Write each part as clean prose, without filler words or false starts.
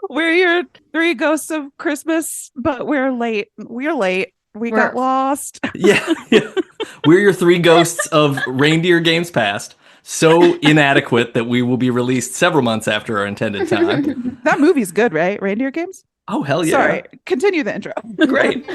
We're your three ghosts of Christmas, but we're late. We're late. We got lost. Yeah. We're your three ghosts of reindeer games past, so inadequate that we will be released several months after our intended time. That movie's good, right? Reindeer Games? Oh, hell yeah. Sorry, continue the intro. Great.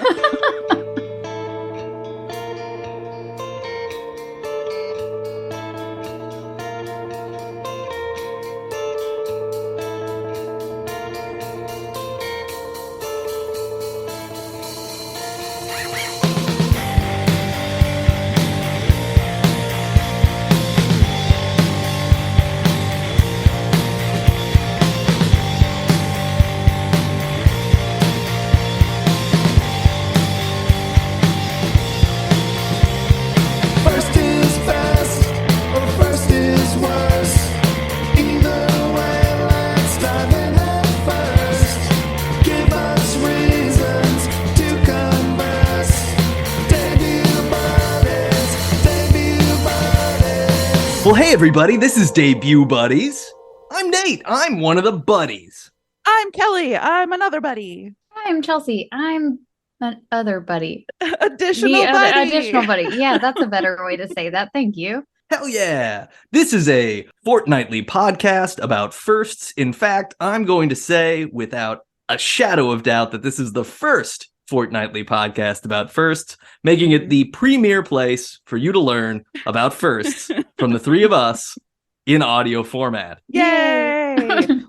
Well, hey, everybody, this is Debut Buddies. I'm Nate. I'm one of the buddies. I'm Kelly. I'm another buddy. I'm Chelsea. I'm an other buddy. Additional buddy. Additional buddy. Yeah, that's a better way to say that. Thank you. Hell yeah. This is a fortnightly podcast about firsts. In fact, I'm going to say without a shadow of doubt that this is the first fortnightly podcast about firsts, making it the premier place for you to learn about firsts from the three of us in audio format. Yay!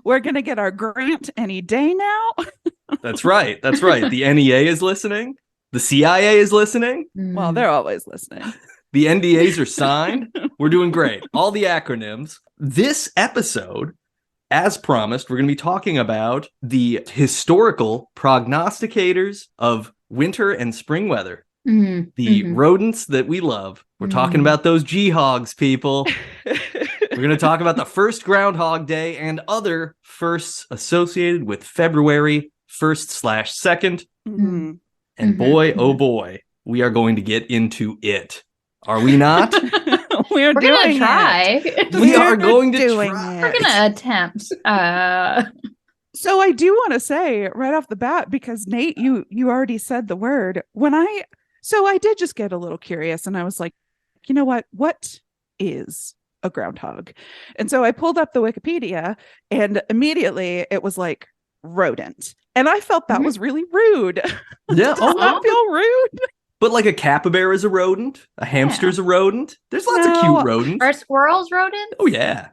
We're going to get our grant any day now. That's right. That's right. The NEA is listening. The CIA is listening. Well, they're always listening. The NDAs are signed. We're doing great. All the acronyms. This episode, as promised, we're going to be talking about the historical prognosticators of winter and spring weather. The rodents that we love. We're talking about those G-hogs, people. We're going to talk about the first Groundhog Day and other firsts associated with February 1st/2nd. And boy, oh boy, we are going to get into it. Are we not? We're going to try. We are going to try. We're going to attempt. So I do want to say right off the bat, because Nate, you already said the word. So I did just get a little curious, and I was like, you know what is a groundhog? And so I pulled up the Wikipedia, and immediately it was like rodent, and I felt that was really rude. Yeah, Does that feel rude? But like a capybara is a rodent, a hamster's a rodent. There's lots of cute rodents. Are squirrels rodents? Oh yeah,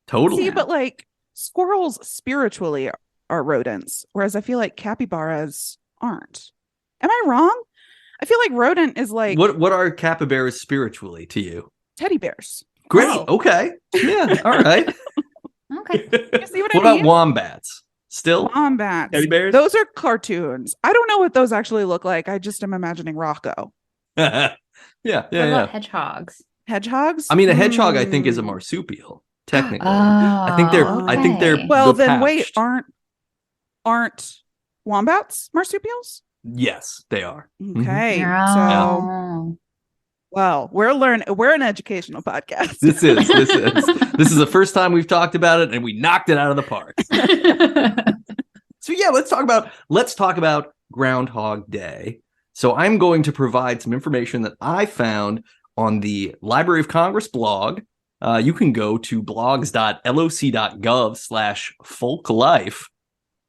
totally. See, but like squirrels spiritually are rodents, whereas I feel like capybaras aren't. Am I wrong? I feel like rodent is like what are capybaras spiritually to you? Teddy bears. Great. Oh. Okay. Yeah. All right. Okay. You see what What I about mean? wombats? Still Wombats. teddy bears? Those are cartoons. I don't know what those actually look like. I just am imagining Rocco. Yeah. What about hedgehogs? Hedgehogs? I mean, a hedgehog, I think, is a marsupial. Technically, Oh, I think they're. okay. Well, they're then wait, pouched. aren't wombats marsupials? Yes, they are. Okay. So, Oh. well, we're an educational podcast. This is the first time we've talked about it, and we knocked it out of the park. So yeah, let's talk about Groundhog Day. So I'm going to provide some information that I found on the Library of Congress blog. You can go to blogs.loc.gov/folklife,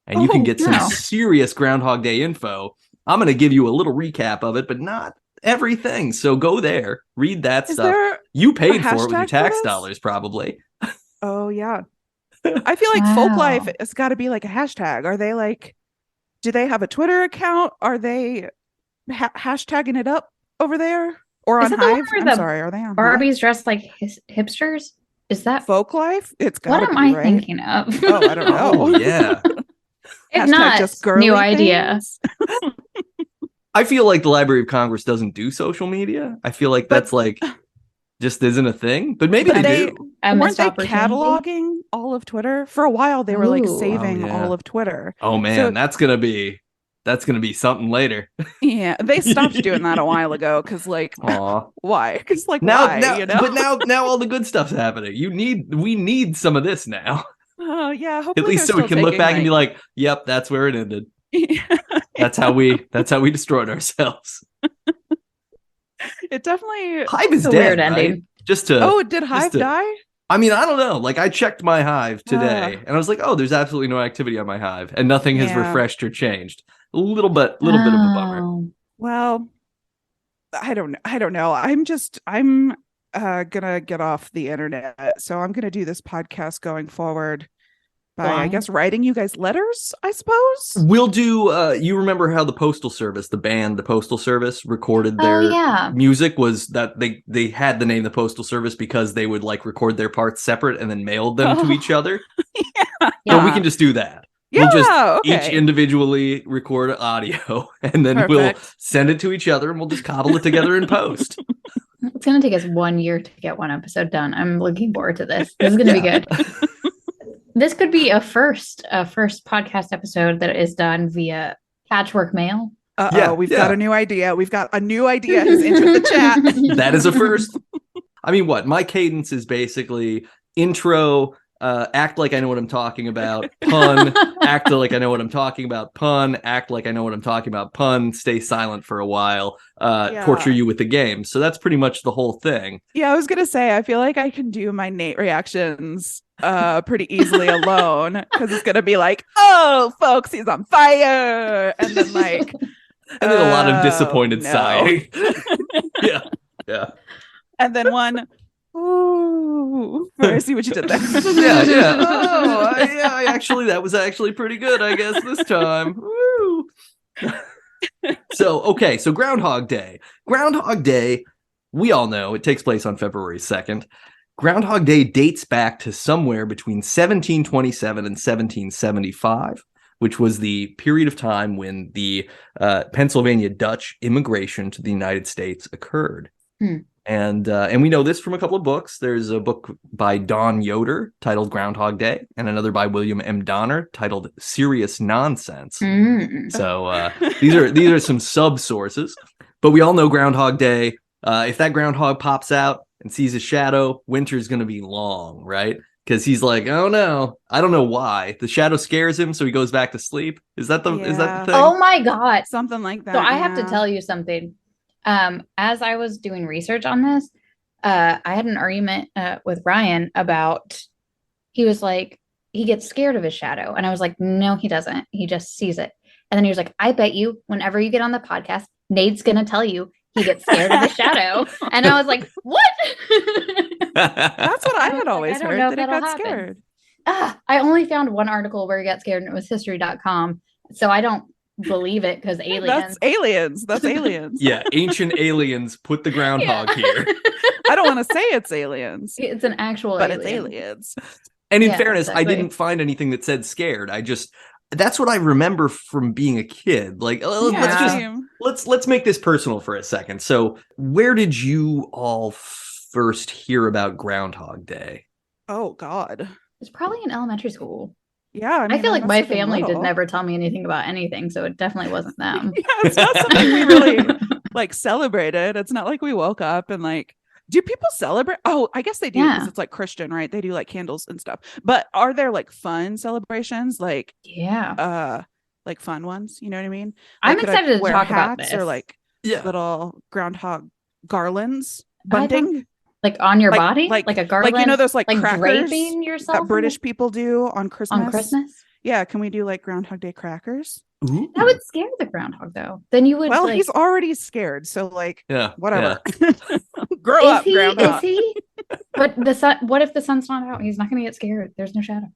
and you can get some serious Groundhog Day info. I'm going to give you a little recap of it, but not everything. So go there, read that stuff. You paid for it with your tax dollars, probably. Oh, yeah. I feel like Folklife has got to be like a hashtag. Are they like, do they have a Twitter account? Are they hashtagging it up over there? Or on Hive? I'm sorry, are they on Barbies dressed like hipsters? Is that Folklife? It's got what am I thinking of? Oh, I don't know. Oh, yeah. If not, just girly new idea. I feel like the Library of Congress doesn't do social media. I feel like that's like just isn't a thing, but maybe they do. Weren't they cataloging all of Twitter? For a while, they were like saving all of Twitter. Oh man, so, that's gonna be something later. Yeah, they stopped doing that a while ago because like, why? Because like, now, why? But now all the good stuff's happening. We need some of this now. Oh yeah, At hopefully least they're so we still can look taking, back and be like, "Yep, that's where it ended. That's how we destroyed ourselves." It definitely. Hive is It's a weird dead, right? ending. Oh, did just Hive to. die? I mean, I don't know. Like, I checked my Hive today, and I was like, "Oh, there's absolutely no activity on my Hive, and nothing has Yeah. refreshed or changed." A little bit of a bummer. Oh. Well, I don't know. I'm gonna get off the internet. So I'm gonna do this podcast going forward by, I Blind. guess, writing you guys letters, I suppose. We'll do. You remember how the Postal Service, the band, the Postal Service, recorded Oh, their yeah. music? Was that they had the name the Postal Service because they would like record their parts separate and then mailed them to each other. So we Yeah. can just do that. Yeah, We'll just okay. each individually record audio and then we'll Perfect. send it to each other and we'll just cobble it together in post. It's going to take us 1 year to get one episode done. I'm looking forward to this. This is going to be good. This could be a first podcast episode that is done via patchwork mail. We've got a new idea. We've got a new idea has entered the chat. That is a first. I mean, what? My cadence is basically intro, act like I know what I'm talking about, pun, act like I know what I'm talking about, pun, act like I know what I'm talking about, pun, stay silent for a while, torture you with the game. So that's pretty much the whole thing. Yeah, I was gonna say, I feel like I can do my Nate reactions pretty easily alone, because it's gonna be like, oh folks, he's on fire, and then like And then a lot of disappointed no. sighing. Yeah. And then one, ooh, I see what you did there. Yeah. Oh, actually, that was actually pretty good, I guess, this time. Woo. So Groundhog Day. Groundhog Day, we all know it takes place on February 2nd. Groundhog Day dates back to somewhere between 1727 and 1775, which was the period of time when the Pennsylvania Dutch immigration to the United States occurred. And we know this from a couple of books. There's a book by Don Yoder titled Groundhog Day, and another by William M. Donner titled Serious Nonsense. So these are some sub sources, but we all know Groundhog Day. If that groundhog pops out and sees a shadow, winter's going to be long, right? Because he's like, oh no, I don't know why. The shadow scares him, so he goes back to sleep. Is that the thing? Oh my God. Something like that. So I have to tell you something. As I was doing research on this, I had an argument with Ryan about, he was like, he gets scared of his shadow. And I was like, no, he doesn't. He just sees it. And then he was like, I bet you whenever you get on the podcast, Nate's going to tell you he gets scared of the shadow. And I was like, what? That's what I had always heard, that he got happen. scared. I only found one article where he got scared, and it was history.com. So I don't believe it, because aliens. That's aliens. Yeah, ancient aliens put the groundhog here. I don't want to say it's aliens. It's an actual but alien. it's aliens. And in fairness, exactly. I didn't find anything that said scared. That's what I remember from being a kid. Like, let's make this personal for a second. So where did you all first hear about Groundhog Day? Oh God. It's probably in elementary school. Yeah, I feel like my family did never tell me anything about anything, so it definitely wasn't them. Yeah, it's not something we really like celebrated. It's not like we woke up and like, do people celebrate? Oh, I guess they do, because it's like Christian, right? They do like candles and stuff. But are there like fun celebrations? Like like fun ones? You know what I mean? Like, I'm excited to talk about this. Or like little groundhog garlands, bunting. Like on your body? Like a garland? Like, you know, those like crackers draping yourself that British people do on Christmas? On Christmas? Yeah. Can we do like Groundhog Day crackers? Ooh. That would scare the groundhog, though. Then you would. Well, he's already scared. So like, whatever. Yeah. Grow up, groundhog. Is he? But the sun, what if the sun's not out? He's not going to get scared. There's no shadow.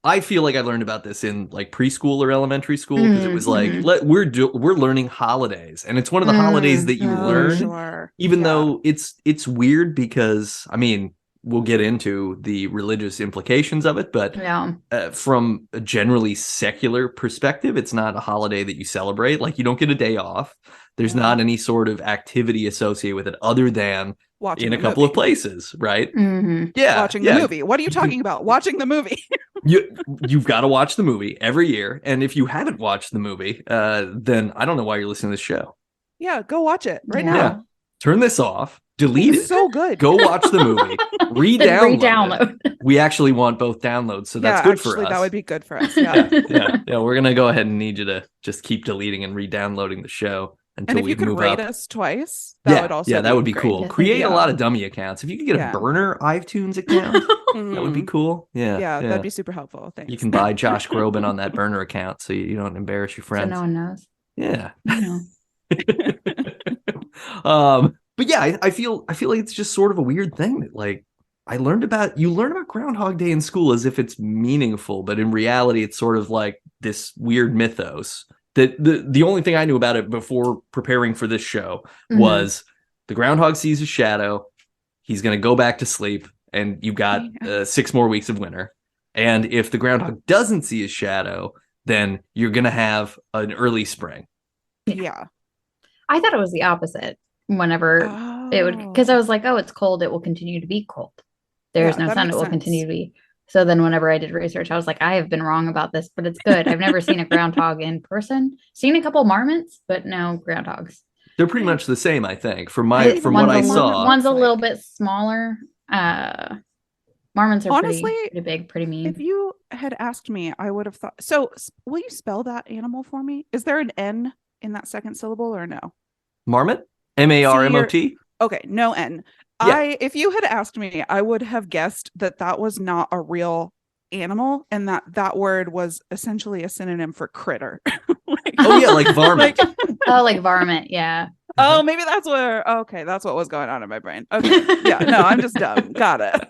I feel like I learned about this in like preschool or elementary school, because it was like, we're learning holidays, and it's one of the holidays that you learn, even though it's weird, because I mean, we'll get into the religious implications of it, but from a generally secular perspective, it's not a holiday that you celebrate. Like, you don't get a day off. There's not any sort of activity associated with it other than watching in a couple of places, right? Yeah, watching the movie. What are you talking about? Watching the movie. You've got to watch the movie every year, and if you haven't watched the movie, then I don't know why you're listening to this show. Yeah, go watch it right now. turn this off, delete it, So good. go watch the movie, re-download Re-download. it. We actually want both downloads, so that's good for us. That would be good for us. Yeah. Yeah. We're gonna go ahead and need you to just keep deleting and re-downloading the show until And if we you could move rate up. us twice, that would also that would be great. cool. Yes, Create a yeah. lot of dummy accounts. If you could get a burner iTunes account, that would be Mhm. cool. Yeah, That'd be super helpful. Thanks. You can buy Josh Groban on that burner account, so you don't embarrass your So friends. no one knows. Yeah. No. But yeah, I feel like it's just sort of a weird thing that like you learn about Groundhog Day in school as if it's meaningful, but in reality it's sort of like this weird mythos that the only thing I knew about it before preparing for this show was the groundhog sees a shadow, he's going to go back to sleep, and you've got 6 more weeks of winter. And if the groundhog doesn't see his shadow, then you're going to have an early spring. Yeah. I thought it was the opposite. Whenever it would, because I was like, oh, it's cold, it will continue to be cold. There's no sun, it will continue to be. So then whenever I did research, I was like, I have been wrong about this, but it's good. I've never seen a groundhog in person. Seen a couple marmots, but no groundhogs. They're pretty much the same, I think. From what I saw. One's a little bit smaller. Marmots are honestly pretty big, pretty mean. If you had asked me, I would have thought. So, will you spell that animal for me? Is there an N in that second syllable or no? Marmot? MARMOT? Okay, no N. Yeah. If you had asked me, I would have guessed that was not a real animal, and that word was essentially a synonym for critter. Like varmint. Like varmint, yeah. Oh, maybe that's where. Okay, that's what was going on in my brain. Okay, yeah, no, I'm just dumb. Got it.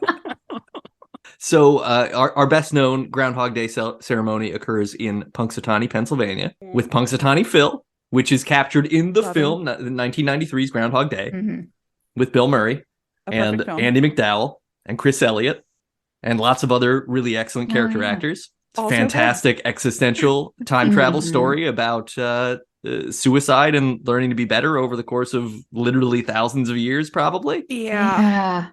So our best known Groundhog Day ceremony occurs in Punxsutawney, Pennsylvania, with Punxsutawney Phil, which is captured in the film 1993's Groundhog Day, with Bill Murray and Andy McDowell and Chris Elliott and lots of other really excellent character actors. It's a fantastic existential time travel story about suicide and learning to be better over the course of literally thousands of years, probably. Yeah.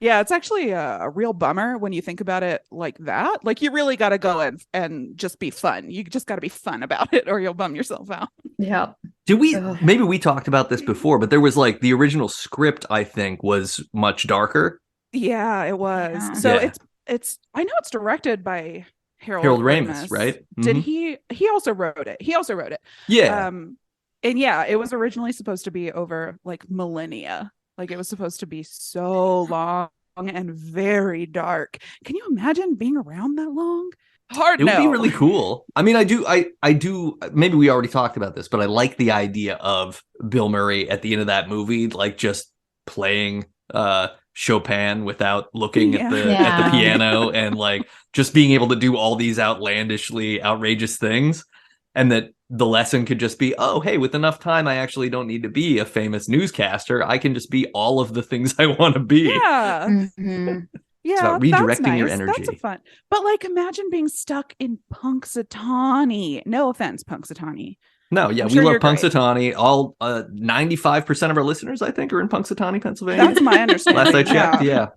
Yeah, it's actually a real bummer when you think about it like that. Like, you really got to go in and just be fun. You just got to be fun about it, or you'll bum yourself out. Yeah. Maybe we talked about this before, but there was like the original script, I think, was much darker. Yeah, it was. Yeah. So it's I know it's directed by Harold Ramis, right? Did he also wrote it? He also wrote it. Yeah. And yeah, it was originally supposed to be over like millennia. Like, it was supposed to be so long and very dark. Can you imagine being around that long? Hard. It would be really cool. I mean, I do. Maybe we already talked about this, but I like the idea of Bill Murray at the end of that movie, like just playing Chopin without looking at the piano, and like just being able to do all these outlandishly outrageous things, and that the lesson could just be, oh, hey, with enough time, I actually don't need to be a famous newscaster. I can just be all of the things I want to be. Yeah. Mm-hmm. Yeah, it's about redirecting your energy. That's fun. But like, imagine being stuck in Punxsutawney. No offense, Punxsutawney. No, yeah, we love Punxsutawney. All 95% of our listeners, I think, are in Punxsutawney, Pennsylvania. That's my understanding. Last I checked, yeah.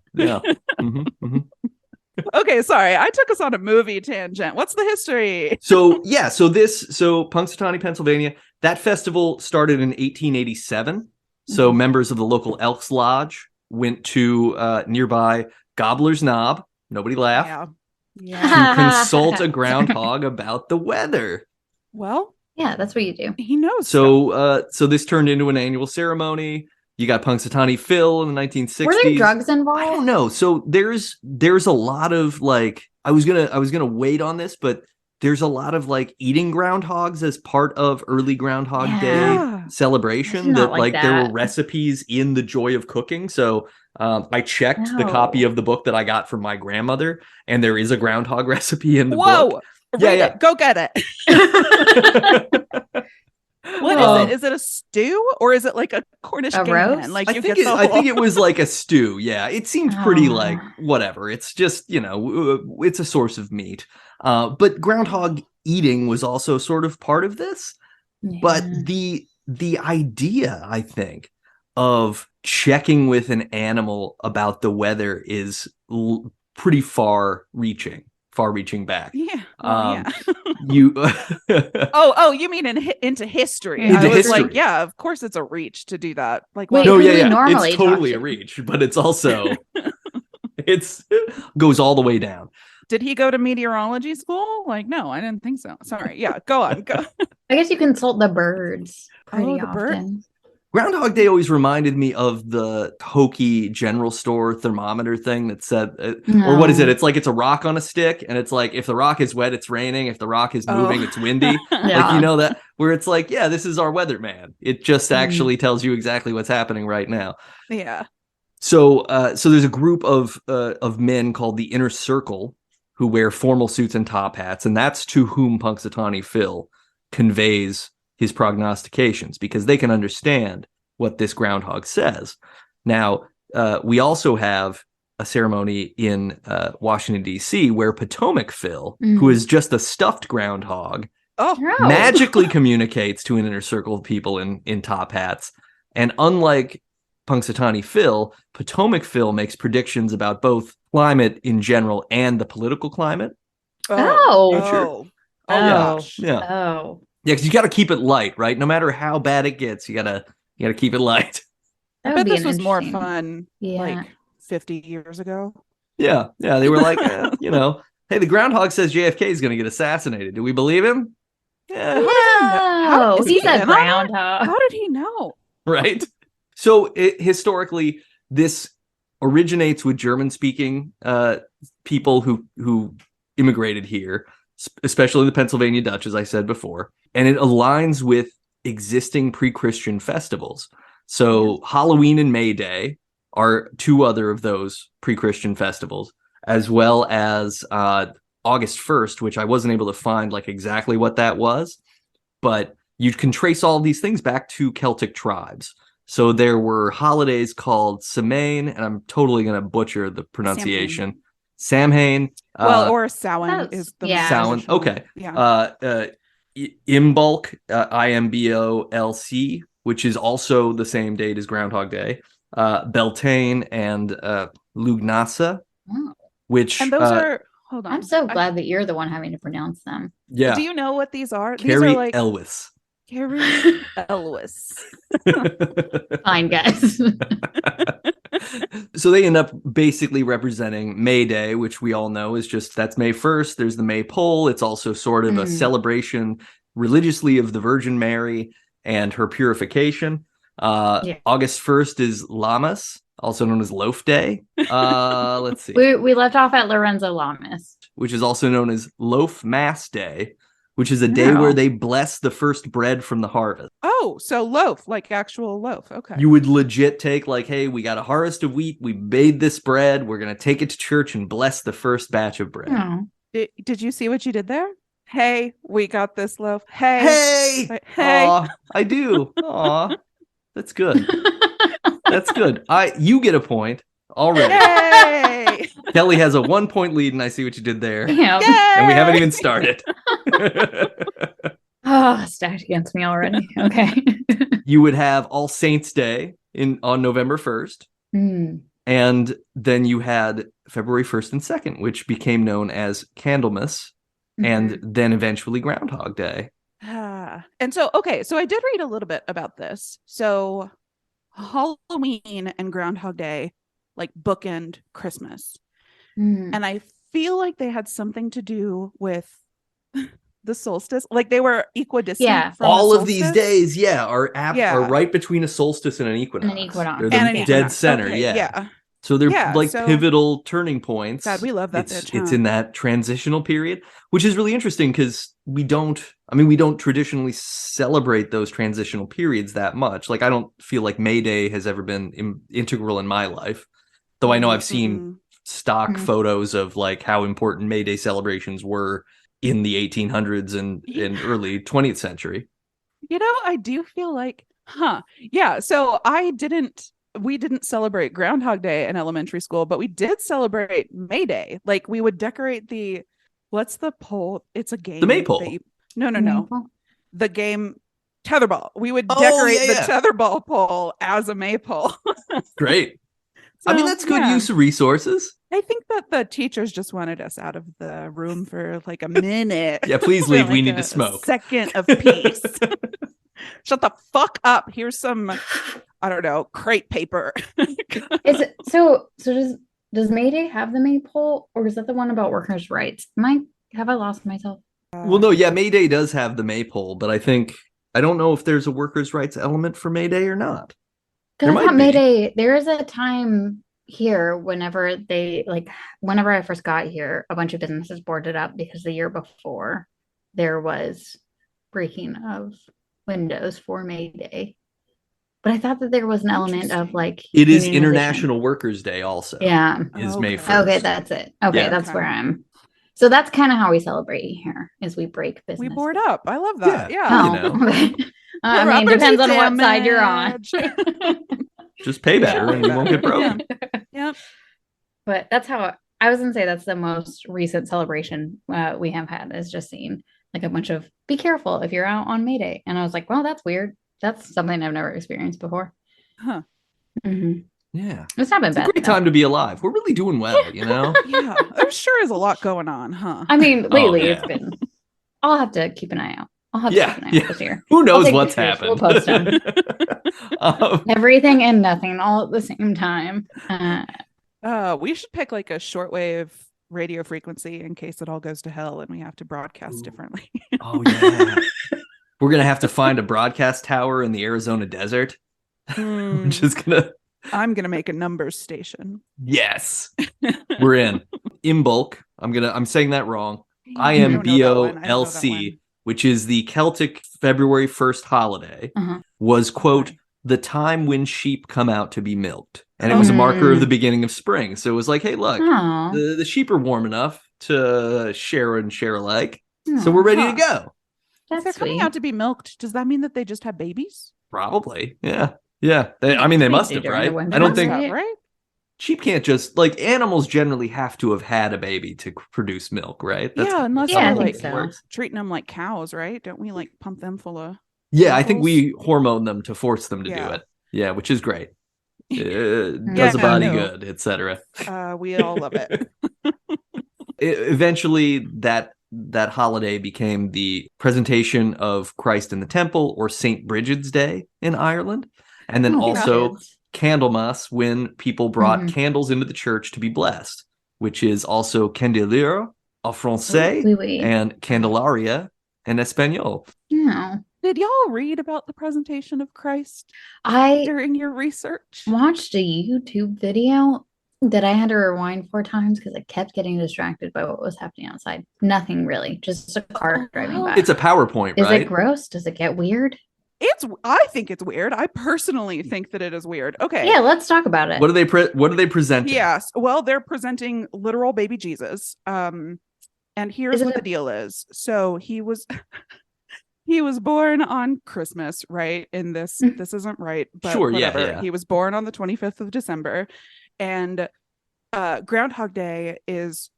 Okay, sorry, I took us on a movie tangent. What's the history? So Punxsutawney, Pennsylvania, that festival started in 1887. So members of the local Elks Lodge went to nearby Gobbler's Knob. Nobody laugh. Yeah. To consult a groundhog about the weather. Well, yeah, that's what you do. He knows. So this turned into an annual ceremony. You got Punxsutawney Phil in the 1960s. Were there drugs involved? I don't know. So there's a lot of like, I was gonna wait on this, but there's a lot of like eating groundhogs as part of early Groundhog Day celebration. That like there were recipes in the Joy of Cooking. So I checked the copy of the book that I got from my grandmother, and there is a groundhog recipe in the book. Read it. Go get it. What is it? Is it a stew, or is it like a Cornish game hen? Like, I think it was like a stew. Yeah, it seems pretty like whatever. It's just, it's a source of meat. But groundhog eating was also sort of part of this. Yeah. But the idea, I think, of checking with an animal about the weather is pretty far reaching far-reaching back. Yeah. Well, yeah. You Oh, you mean into history? Into I was history. like, yeah, of course it's a reach to do that. Like, Wait, wow. no, who yeah, we yeah. normally It's totally talk a to? reach, but it's also it's goes all the way down. Did he go to meteorology school? Like, no, I didn't think so. Sorry. Yeah, go on. Go. I guess you consult the birds pretty the bird. often. Groundhog Day always reminded me of the hokey general store thermometer thing that said, or what is it? It's like it's a rock on a stick, and it's like if the rock is wet, it's raining. If the rock is moving, it's windy. Like, you know that, where it's like, yeah, this is our weather man. It just actually tells you exactly what's happening right now. Yeah. So there's a group of men called the Inner Circle who wear formal suits and top hats, and that's to whom Punxsutawney Phil conveys his prognostications, because they can understand what this groundhog says. Now, we also have a ceremony in Washington, D.C., where Potomac Phil, who is just a stuffed groundhog, magically communicates to an inner circle of people in top hats. And unlike Punxsutawney Phil, Potomac Phil makes predictions about both climate in general and the political climate. Oh, Gosh. Yeah. Oh. Yeah, because you got to keep it light, right? No matter how bad it gets, you gotta keep it light. I bet this was more fun like 50 years ago. Yeah. They were like, hey, the groundhog says JFK is going to get assassinated. Do we believe him? Yeah. No, he's a groundhog. How did he know? Right. So historically, this originates with German-speaking people who immigrated here, especially the Pennsylvania Dutch, as I said before. And it aligns with existing pre-Christian festivals. So Halloween and May Day are two other of those pre-Christian festivals, as well as August 1st, which I wasn't able to find like exactly what that was, but you can trace all of these things back to Celtic tribes. So there were holidays called Samhain, and I'm totally going to butcher the pronunciation. Samhain. Or Samhain is the Samhain. Okay. Yeah. Imbolc, Imbolc, which is also the same date as Groundhog Day. Beltane and Lugnasa, which and those are. Hold on. I'm so glad that you're the one having to pronounce them. Yeah. Do you know what these are? Carrie These are like Elwes. Carrie Elwes. Fine, guys. So they end up basically representing May Day, which we all know is that's May 1st. There's the Maypole. It's also sort of a celebration religiously of the Virgin Mary and her purification. August 1st is Lammas, also known as Loaf Day. Let's see. We left off at Lorenzo Lamas, which is also known as Loaf Mass Day, which is a day where they bless the first bread from the harvest. Oh, so loaf, like actual loaf. Okay. You would legit take like, hey, we got a harvest of wheat. We made this bread. We're going to take it to church and bless the first batch of bread. Oh. Did you see what you did there? Hey, we got this loaf. Hey. Aw, I do. Aw, that's good. That's good. You get a point already. Yay! Kelly has a 1-point lead, and I see what you did there. Yeah. And we haven't even started. Stacked against me already. Okay. You would have All Saints Day on November 1st. And then you had February 1st and 2nd, which became known as Candelmas, and then eventually Groundhog Day. And so I did read a little bit about this. So Halloween and Groundhog Day like bookend Christmas. And I feel like they had something to do with the solstice. Like they were equidistant. Yeah. From All the of these solstice. days, are right between a solstice and an equinox. They're the dead center. Okay, yeah. So they're pivotal turning points. God, we love that. It's in that transitional period, which is really interesting because we don't traditionally celebrate those transitional periods that much. Like I don't feel like May Day has ever been integral in my life, though I know I've seen stock photos of like how important May Day celebrations were in the 1800s and early 20th century. I do feel like, so we didn't celebrate Groundhog Day in elementary school, but we did celebrate May Day. Like we would decorate what's the pole? It's a game. The maypole. No. The game tetherball. We would decorate the tetherball pole as a maypole. Great. I mean, that's good use of resources. I think that the teachers just wanted us out of the room for like a minute. Yeah, please leave. We need to smoke. Second of peace. Shut the fuck up. Here's some, I don't know, crepe paper. Is it so does May Day have the maypole, or is that the one about workers' rights? Have I lost myself? Well, no, yeah, May Day does have the maypole, but I don't know if there's a workers' rights element for May Day or not. Because I thought May Day, there is a time here whenever I first got here, a bunch of businesses boarded up because the year before there was breaking of windows for May Day. But I thought that there was an element of like it is International Workers' Day also. Yeah. Is May 1st. Okay, that's it. Okay, that's where I'm. So that's kind of how we celebrate here, is we break business. We board up. I love that. Yeah. I mean, depends on what side you're on. Just pay better and you won't get broken. Yep. But that's how I was going to say that's the most recent celebration we have had, is just seeing like a bunch of be careful if you're out on May Day. And I was like, well, that's weird. That's something I've never experienced before. Huh. Mm-hmm. Yeah. It's not been bad. It's a great time to be alive. We're really doing well, you know? Yeah. There sure is a lot going on, huh? I mean, lately it's been, I'll have to keep an eye out. I'll have to keep an eye out this year. Who knows what's happened? We'll post them. Everything and nothing all at the same time. We should pick like a shortwave radio frequency in case it all goes to hell and we have to broadcast differently. Oh, yeah. We're going to have to find a broadcast tower in the Arizona desert. We're just going to... I'm going to make a numbers station. Yes. We're in. Imbolc. I'm saying that wrong. Imbolc, which is the Celtic February 1st holiday, was, quote, the time when sheep come out to be milked. And it was a marker of the beginning of spring. So it was like, hey, look, the sheep are warm enough to share and share alike. So we're ready to go. If they're coming out to be milked, does that mean that they just have babies? Probably. Yeah. Yeah. They must have, right? I don't think... Right? Sheep can't just, like, animals generally have to have had a baby to produce milk, right? Unless we're like treating them like cows, right? Don't we like pump them full of... Yeah, I think we hormone them to force them to do it. Yeah, which is great. Does a body good, etc. We all love it. Eventually, that holiday became the presentation of Christ in the temple, or St. Brigid's Day in Ireland. And then also Candelmas, when people brought candles into the church to be blessed, which is also Candelero en français and Candelaria in Espanol. Yeah. Did y'all read about the presentation of Christ during your research? Watched a YouTube video that I had to rewind 4 times because I kept getting distracted by what was happening outside. Nothing really, just a car driving by. It's a PowerPoint, right? Is it gross? Does it get weird? I think it's weird. I personally think that it is weird. Okay. Yeah, let's talk about it. What are they presenting? Yes. Well, they're presenting literal baby Jesus. And here's what the deal is. So he was born on Christmas, right? In this isn't right, but sure, whatever. Yeah. He was born on the 25th of December, and Groundhog Day is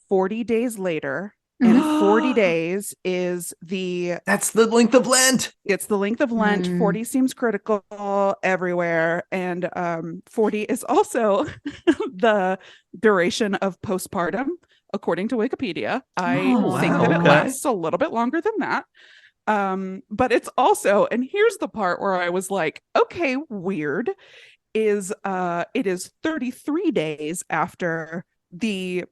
40 days later. And 40 days is that's the length of Lent. It's the length of Lent. 40 seems critical everywhere. And 40 is also the duration of postpartum, according to Wikipedia. I think that it lasts a little bit longer than that. But it's also, and here's the part where I was like, okay, weird, is it is 33 days after the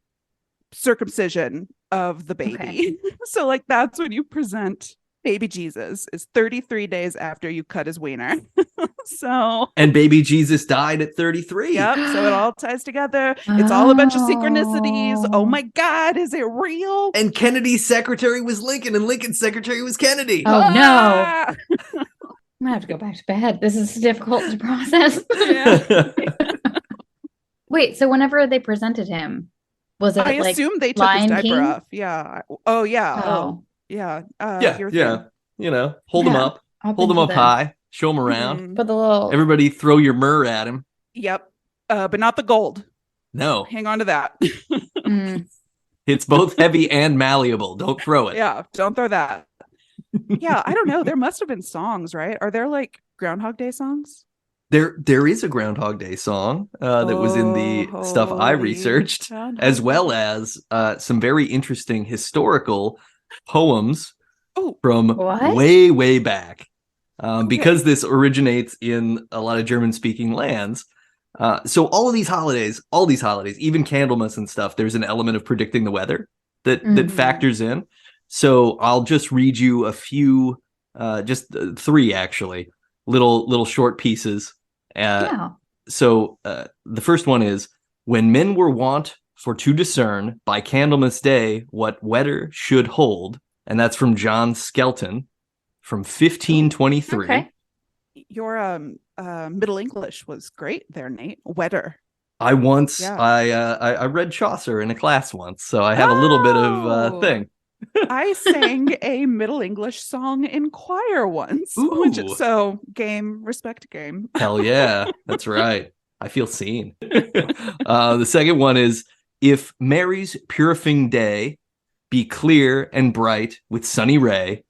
circumcision of the baby. Okay. So like that's when you present baby Jesus, is 33 days after you cut his wiener. And baby Jesus died at 33. Yep. So it all ties together. It's all a bunch of synchronicities. Oh my God, is it real? And Kennedy's secretary was Lincoln, and Lincoln's secretary was Kennedy. Oh no. I'm gonna have to go back to bed. This is difficult to process. Wait, so whenever they presented him, was it? I assume they took his diaper off. Yeah. Oh yeah. Oh yeah. Yeah. You know, hold him up high, show him around. Put the little. Everybody, throw your myrrh at him. Yep. But not the gold. No. Hang on to that. It's both heavy and malleable. Don't throw it. Yeah. Don't throw that. Yeah. I don't know. There must have been songs, right? Are there like Groundhog Day songs? There is a Groundhog Day song that was in the stuff I researched, as well as some very interesting historical poems from way, way back. Because this originates in a lot of German-speaking lands. So all of these holidays, even Candelmas and stuff, there's an element of predicting the weather that factors in. So I'll just read you a few, just three actually, little short pieces. So the first one is, when men were wont for to discern by Candlemas Day what weather should hold, and that's from John Skelton from 1523. Okay. Your Middle English was great there, Nate. Weather. I read Chaucer in a class once, so I have a little bit of thing. I sang a Middle English song in choir once. So respect game. Hell yeah, that's right. I feel seen. The second one is, if Mary's purifying day be clear and bright with sunny ray,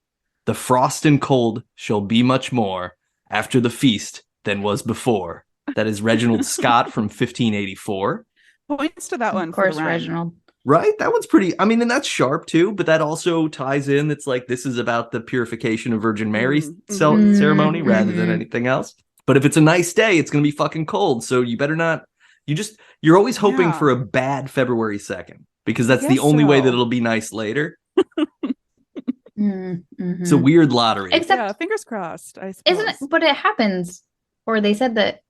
the frost and cold shall be much more after the feast than was before. That is Reginald Scott from 1584. Points to that one. Of course, Reginald. Right? That one's pretty, I mean, and that's sharp too, but that also ties in. It's like, this is about the purification of Virgin Mary's ceremony rather than anything else. But if it's a nice day, it's going to be fucking cold. So you better not, you're always hoping for a bad February 2nd, because that's the only way that it'll be nice later. It's a weird lottery. Except, fingers crossed, I suppose. Isn't it? But it happens, or they said that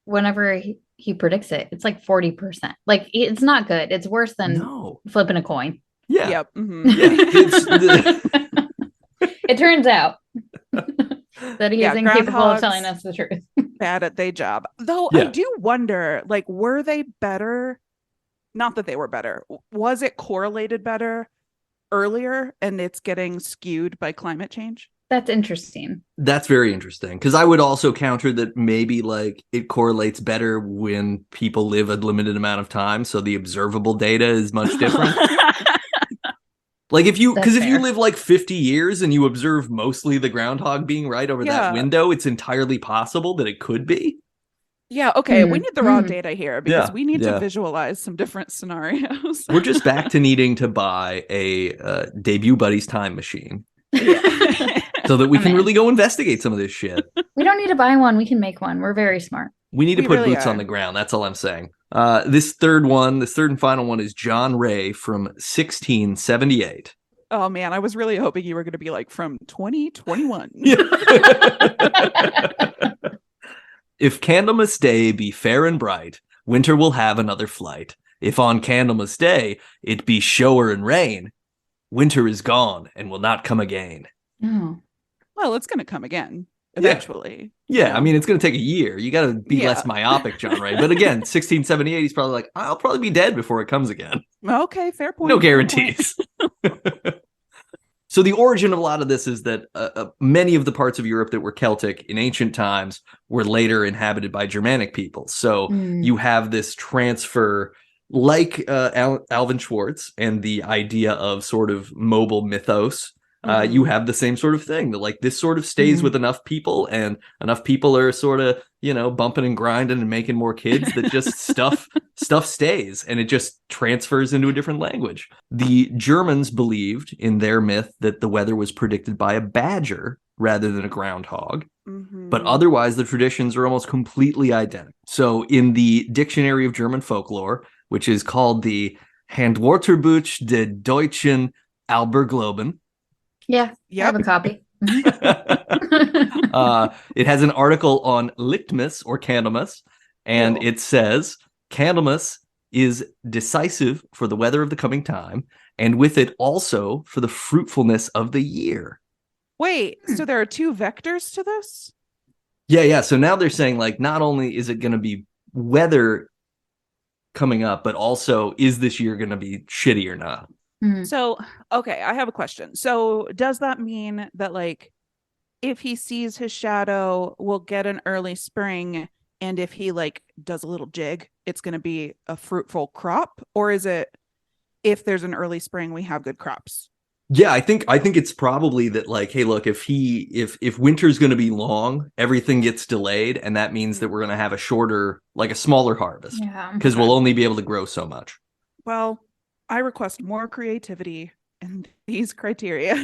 whenever he predicts it, it's like 40%. Like, it's not good. It's worse than flipping a coin. Yeah. Yep. It turns out that he is incapable of telling us the truth. Bad at their job. Though I do wonder, like, were they better? Not that they were better. Was it correlated better earlier and it's getting skewed by climate change? That's interesting. That's very interesting, because I would also counter that maybe like it correlates better when people live a limited amount of time, so the observable data is much different. Like if you live like 50 years and you observe mostly the groundhog being right over that window, it's entirely possible that it could be. Yeah, okay, we need the raw data here, because we need to visualize some different scenarios. We're just back to needing to buy a Debut Buddies time machine. So that we can really go investigate some of this shit. We don't need to buy one. We can make one. We're very smart. We need to put boots on the ground. That's all I'm saying. This third and final one is John Ray from 1678. Oh, man. I was really hoping you were going to be like from 2021. If Candlemas Day be fair and bright, winter will have another flight. If on Candlemas Day it be shower and rain, winter is gone and will not come again. Oh. Well, it's going to come again eventually. Yeah, I mean, it's going to take a year. You got to be less myopic, John Ray. But again, 1678, he's probably like, I'll probably be dead before it comes again. Okay, fair point. No guarantees. So the origin of a lot of this is that many of the parts of Europe that were Celtic in ancient times were later inhabited by Germanic people. So you have this transfer, like Alvin Schwartz and the idea of sort of mobile mythos. You have the same sort of thing that like this sort of stays with enough people, and enough people are sort of, bumping and grinding and making more kids that just stuff stays, and it just transfers into a different language. The Germans believed in their myth that the weather was predicted by a badger rather than a groundhog. But otherwise, the traditions are almost completely identical. So in the Dictionary of German Folklore, which is called the Handwörterbuch des Deutschen Albergloben. Yeah, I have a copy. It has an article on Lichtmas or Candelmas, and it says, Candelmas is decisive for the weather of the coming time, and with it also for the fruitfulness of the year. Wait, so there are two vectors to this? Yeah. So now they're saying, like, not only is it going to be weather coming up, but also is this year going to be shitty or not? So, okay, I have a question. So does that mean that, like, if he sees his shadow, we'll get an early spring, and if he, like, does a little jig, it's going to be a fruitful crop? Or is it, if there's an early spring, we have good crops? Yeah, I think it's probably that, like, hey, look, if winter's going to be long, everything gets delayed, and that means that we're going to have a smaller harvest because we'll only be able to grow so much. Well, I request more creativity in these criteria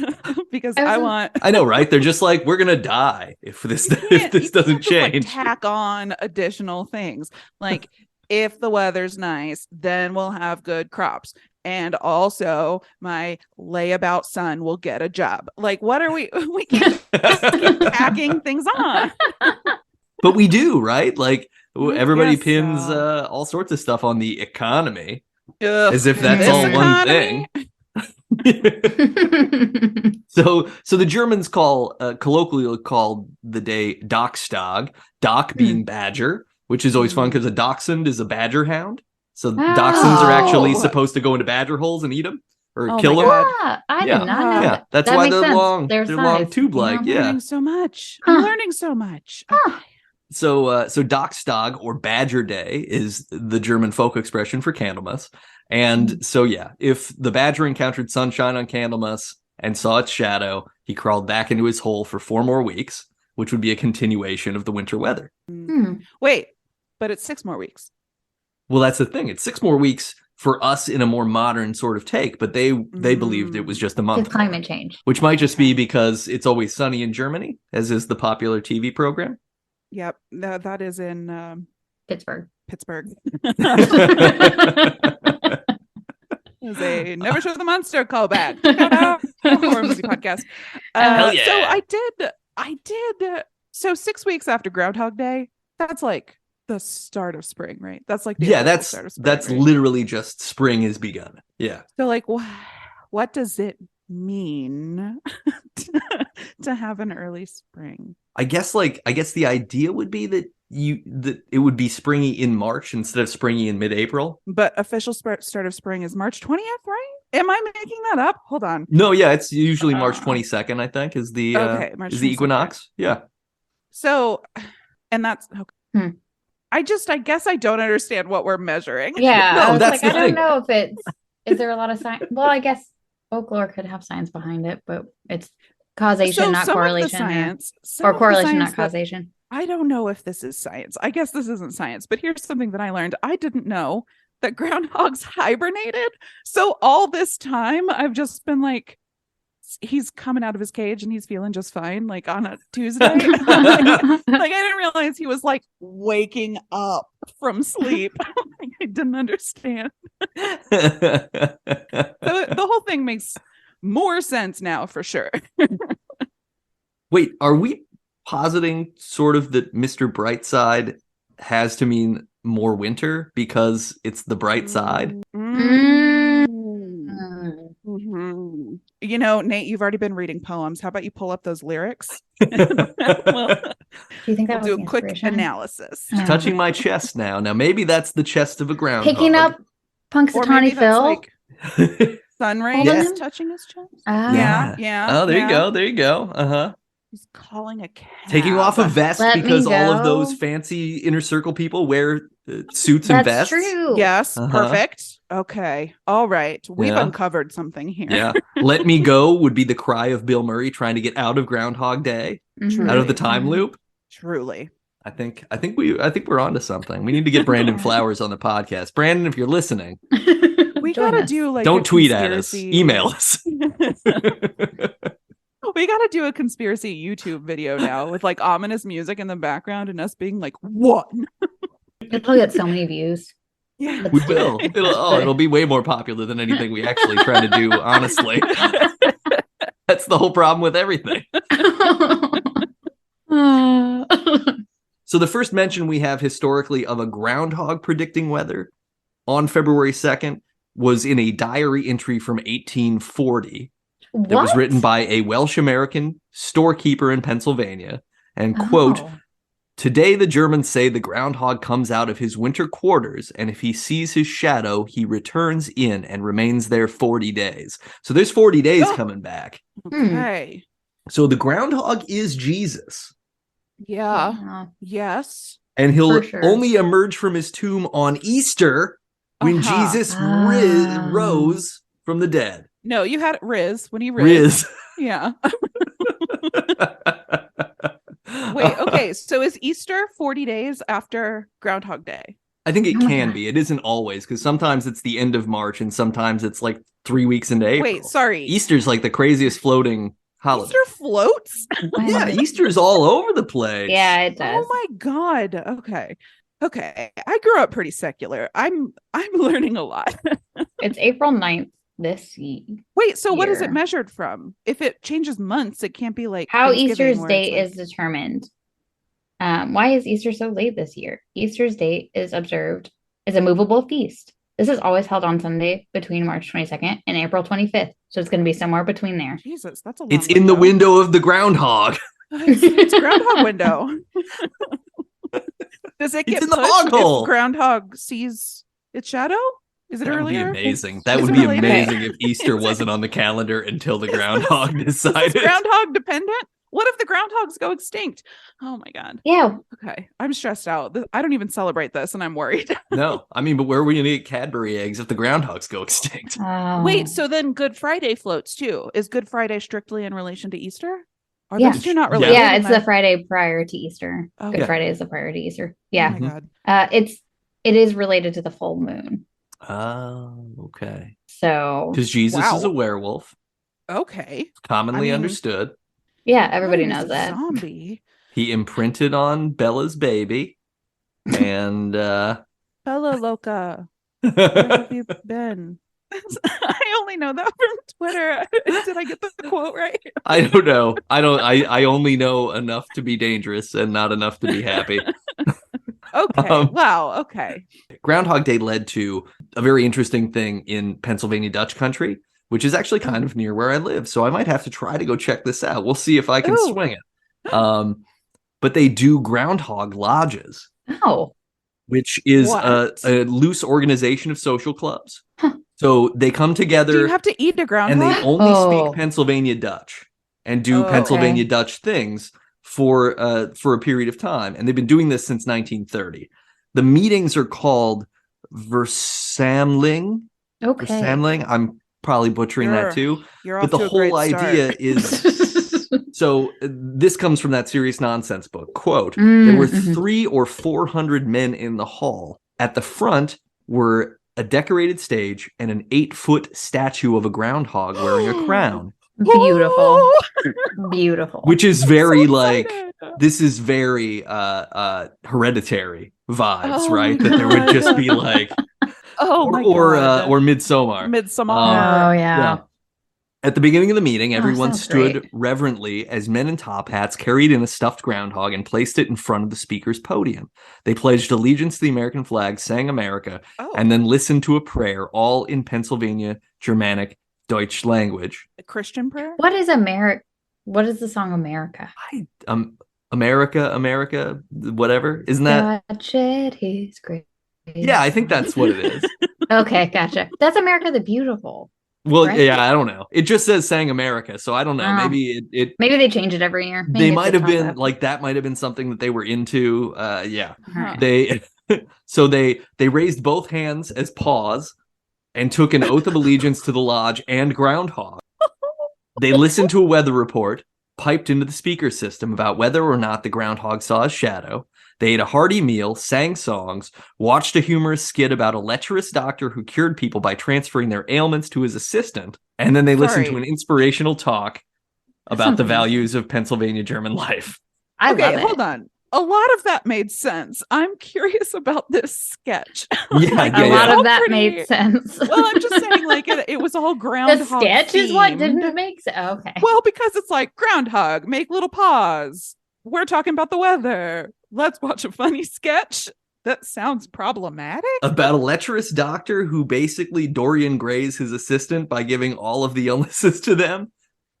because I want. I know, right? They're just like, we're gonna die if this doesn't change. Just, like, tack on additional things, like if the weather's nice, then we'll have good crops. And also, my layabout son will get a job. Like, what are we can't keep tacking things on. But we do, right? Like, everybody pins all sorts of stuff on the economy. As if that's all one thing. So the Germans colloquially called the day Dachstag, Dach being badger, which is always fun because a dachshund is a badger hound. So dachshunds are actually supposed to go into badger holes and eat them or kill them. I did not know that. That's why they're long. They're long tube-like. I'm learning so much. I'm learning so much. Okay. So Dachstag, or Badger Day, is the German folk expression for Candelmas. And so, if the badger encountered sunshine on Candelmas and saw its shadow, he crawled back into his hole for 4 more weeks, which would be a continuation of the winter weather. Wait, but it's 6 more weeks. Well, that's the thing. It's 6 more weeks for us in a more modern sort of take, but they believed it was just a month. It's climate change. Which might just be because it's always sunny in Germany, as is the popular TV program. Yep, that is in Pittsburgh. Is a Never Show the Monster callback. Horror movie podcast. Hell yeah. So I did. So 6 weeks after Groundhog Day, that's like the start of spring, right? That's like that's start of spring, that's right? Literally just spring has begun. Yeah. So, like, what does it mean to have an early spring? I guess the idea would be that it would be springy in March instead of springy in mid-April. But official start of spring is March 20th, right? Am I making that up? Hold on. No, yeah, it's usually March 22nd, I think, is the March is the 22nd. equinox. Yeah. So, and that's okay. I guess I don't understand what we're measuring. Yeah. No, that's like, the I thing. don't know if is there a lot of science? Well, I guess folklore could have science behind it, but it's causation, not correlation. Or correlation, not causation. I don't know if this is science. I guess this isn't science, but here's something that I learned. I didn't know that groundhogs hibernated. So all this time I've just been like, he's coming out of his cage and he's feeling just fine, like on a Tuesday. like I didn't realize he was like waking up from sleep. I didn't understand. So the whole thing makes more sense now for sure. Wait, are we positing sort of that Mr. Brightside has to mean more winter because it's the bright side? Mm-hmm. You know, Nate, you've already been reading poems. How about you pull up those lyrics? Do you think that we'll do a quick analysis? Touching my chest now. Now maybe that's the chest of a groundhog. Picking up Punxsutawney Phil. Like sun rays touching his chest. Yeah. Oh, there you go. He's calling a cab. Taking off a vest because all of those fancy inner circle people wear suits and vests. That's true. Yes, perfect. Okay. All right. We've uncovered something here. Yeah. Let Me Go would be the cry of Bill Murray trying to get out of Groundhog Day, out of the time loop. Truly. I think we're onto something. We need to get Brandon Flowers on the podcast. Brandon, if you're listening, we gotta do like don't tweet at us, email us. We gotta do a conspiracy YouTube video now with like ominous music in the background and us being like, what? It'll get so many views. Yeah, we will. It'll be way more popular than anything we actually try to do, honestly. That's the whole problem with everything. So the first mention we have historically of a groundhog predicting weather on February 2nd was in a diary entry from 1840. That was written by a Welsh American storekeeper in Pennsylvania. And quote, "Today the Germans say the groundhog comes out of his winter quarters, and if he sees his shadow, he returns in and remains there 40 days. So there's 40 days coming back. Okay. So the groundhog is Jesus. Yeah. Yes. And he'll only emerge from his tomb on Easter when Jesus rose from the dead. No, you had Riz when he Riz. Yeah. Wait, okay. So is Easter 40 days after Groundhog Day? I think it Oh my can God. be. It isn't always, because sometimes it's the end of March and sometimes it's like 3 weeks into April. Wait, sorry. Easter's like the craziest floating holiday. Easter floats? Yeah, Easter's all over the place. Yeah, it does. Oh my God. Okay. Okay. I grew up pretty secular. I'm learning a lot. It's April 9th this year. Wait, so what is it measured from? If it changes months, it can't be like How Thanksgiving Easter's where date it's is determined. Why is Easter so late this year? Easter's date is observed as a movable feast. This is always held on Sunday between March 22nd and April 25th. So it's going to be somewhere between there. Jesus, that's a long It's in the window of the groundhog. It's groundhog window. Does it It's get in the pushed hog hole. if groundhog sees its shadow? Is it That would be earlier? amazing. That Is would it be related? amazing if Easter wasn't on the calendar until the groundhog Is decided. this groundhog dependent? What if the groundhogs go extinct? Oh my God. Yeah. Okay. I'm stressed out. I don't even celebrate this and I'm worried. No, I mean, but where are we going to get Cadbury eggs if the groundhogs go extinct? Wait, so then Good Friday floats too. Is Good Friday strictly in relation to Easter? Are Yeah. those two not related? Yeah, it's the Friday prior to Easter. Oh, Good yeah. Friday is the prior to Easter. Oh Yeah. my God. It is related to the full moon. Oh, okay. So Because Jesus Wow. is a werewolf, Okay. commonly I mean, understood. yeah, everybody Brian is knows a that. Zombie. He imprinted on Bella's baby, and Bella Loca. Where have you been? I only know that from Twitter. Did I get the quote right? I don't know. I only know enough to be dangerous and not enough to be happy. Okay. Wow. Okay. Groundhog Day led to a very interesting thing in Pennsylvania Dutch country, which is actually kind of near where I live. So I might have to try to go check this out. We'll see if I can Ooh. swing it. But they do groundhog lodges, Oh. which is What? a loose organization of social clubs. So they come Do together you have to eat a and groundhog? they only Oh. speak Pennsylvania Dutch and do Oh, Pennsylvania okay. Dutch things for a period of time. And they've been doing this since 1930. The meetings are called Versamling. Okay. Versamling. I'm probably butchering that too. You're But off the to a whole great idea start. is so this comes from that Serious Nonsense book. Quote, there were Mhm. 300 or 400 men in the hall. At the front were a decorated stage and an 8-foot statue of a groundhog wearing a crown. Beautiful. Beautiful. Which is I'm very so like, excited. this is very Hereditary vibes, Oh right? my That there would just God. be like, Oh my God. or Midsommar. Midsommar. Oh, yeah. At the beginning of the meeting, Oh, everyone sounds stood great. reverently as men in top hats carried in a stuffed groundhog and placed it in front of the speaker's podium. They pledged allegiance to the American flag, sang America, Oh, and then listened to a prayer, all in Pennsylvania Germanic Deutsch language. a Christian prayer? What is America? What is the song America? America, whatever. Isn't that? God shed his grace. Yeah, I think that's what it is. Okay, gotcha. That's America the Beautiful. Well, Right? yeah, I don't know. It just says sang America, so I don't know. Oh. Maybe it Maybe they change it every year. Maybe they it's might a have been toss-up. like that might have been something that they were into. Yeah. Alright. They so they raised both hands as paws and took an oath of allegiance to the lodge and groundhog. They listened to a weather report piped into the speaker system about whether or not the groundhog saw his shadow. They ate a hearty meal, sang songs, watched a humorous skit about a lecherous doctor who cured people by transferring their ailments to his assistant, and then they listened to Sorry. an inspirational talk That about sounds the amazing. values of Pennsylvania German life. I Okay, love it. hold on. A lot of that made sense. I'm curious about this sketch. Yeah, Like, yeah, A it was lot yeah. all of that pretty- made sense. Well, I'm just saying, like, it was all the groundhog sketch is what themed. didn't make sense. Okay. Well, because it's like groundhog, make little paws. We're talking about the weather. Let's watch a funny sketch. That sounds problematic. About a lecherous doctor who basically Dorian Grays his assistant by giving all of the illnesses to them.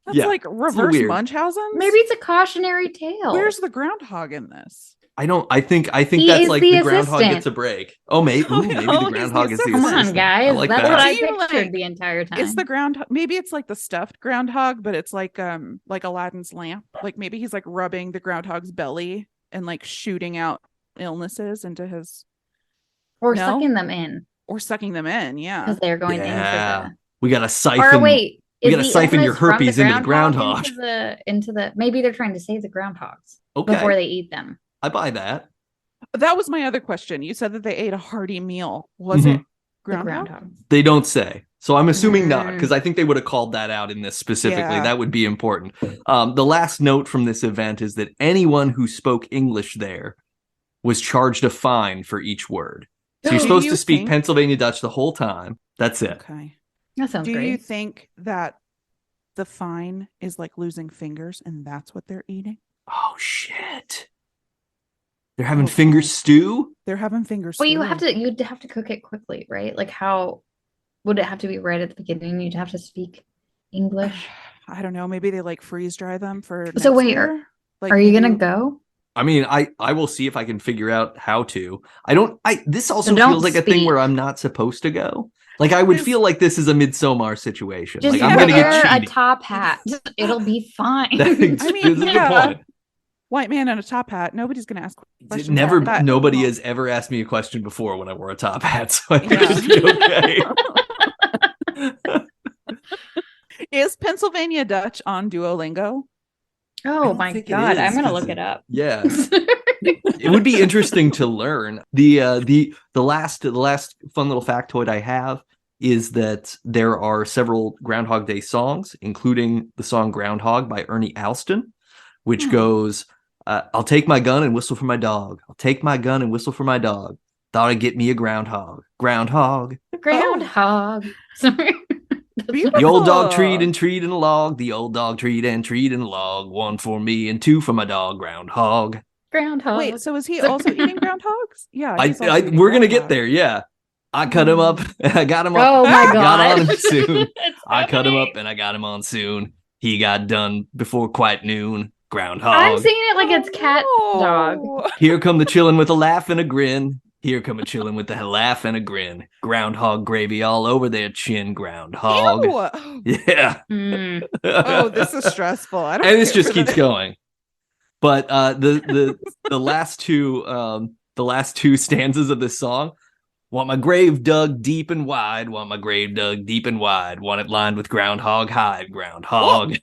That's yeah, like reverse weird. Munchausen. Maybe it's a cautionary tale. Where's the groundhog in this? I think He that's is like the the groundhog assistant. gets a break. Oh, maybe Oh, the he's groundhog the is the Come assistant. on, guys. I like That's that. what I Do you, pictured like- the entire time. It's the groundhog. Maybe it's like the stuffed groundhog, but it's like Aladdin's lamp. Like maybe he's like rubbing the groundhog's belly and like shooting out illnesses into his or No? sucking them in or sucking them in. Yeah. because they're going in Yeah. for We got to siphon. Or wait, we is got to the siphon your illness from herpes into the groundhog. into the maybe they're trying to save the groundhogs Okay. before they eat them. I buy that. That was my other question. You said that they ate a hearty meal. Was it groundhog? They don't say. So I'm assuming not, because I think they would have called that out in this specifically. Yeah. That would be important. The last note from this event is that anyone who spoke English there was charged a fine for each word. So you're supposed to speak Pennsylvania Dutch the whole time. That's it. Okay. That sounds great. Do you think that the fine is like losing fingers and that's what they're eating? Oh, shit. They're having finger stew? They're having finger stew. Well, you'd have to cook it quickly, right? Like how would it have to be right at the beginning? You'd have to speak English. I don't know. Maybe they like freeze dry them for. So wait, like, are you gonna go? I mean, I will see if I can figure out how to. This also feels like a thing where I'm not supposed to go. Like I would feel like this is a Midsommar situation. Just like I'm gonna get wear a cheated. top hat. It'll be fine. I mean, this is the point. White man in a top hat. Nobody's gonna ask questions. Nobody has ever asked me a question before when I wore a top hat, so I think it should be okay. Is Pennsylvania Dutch on Duolingo? Oh my God, I'm gonna look it up. Yeah. It would be interesting to learn. The last fun little factoid I have is that there are several Groundhog Day songs, including the song Groundhog by Ernie Alston, which goes, I'll take my gun and whistle for my dog. I'll take my gun and whistle for my dog. Thought I'd get me a groundhog. Groundhog. Groundhog. Sorry. The old dog treed and a log. The old dog treed and a log. One for me and two for my dog. Groundhog. Groundhog. Wait, so is he also eating groundhogs? Yeah. We're going to get there. Yeah. I cut him up. I got him up. Oh my God. Got on him soon. I cut him up and I got him on soon. He got done before quite noon. Groundhog. I'm singing it like it's cat dog. Here come the chillin' with a laugh and a grin. Here come a chillin' with a laugh and a grin. Groundhog gravy all over their chin. Groundhog. Ew. Yeah. Oh, this is stressful. I don't. And this just keeps going. But the last two stanzas of this song. Want my grave dug deep and wide. Want my grave dug deep and wide. Want it lined with groundhog hide. Groundhog.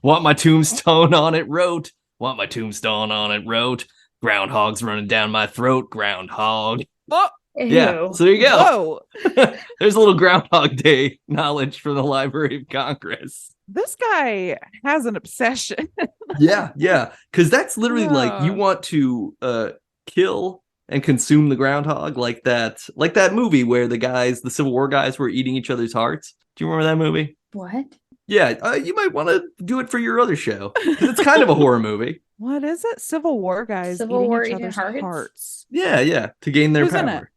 Want my tombstone on it wrote. Want my tombstone on it wrote. Groundhog's running down my throat. Groundhog. Oh, yeah. So there you go. Whoa. There's a little Groundhog Day knowledge from the Library of Congress. This guy has an obsession. Yeah. Because that's literally like you want to kill and consume the groundhog, like that movie where the Civil War guys were eating each other's hearts. Do you remember that movie? What? Yeah, you might want to do it for your other show. It's kind of a horror movie. What is it? Civil War guys eating each other's hearts. Yeah, to gain their power.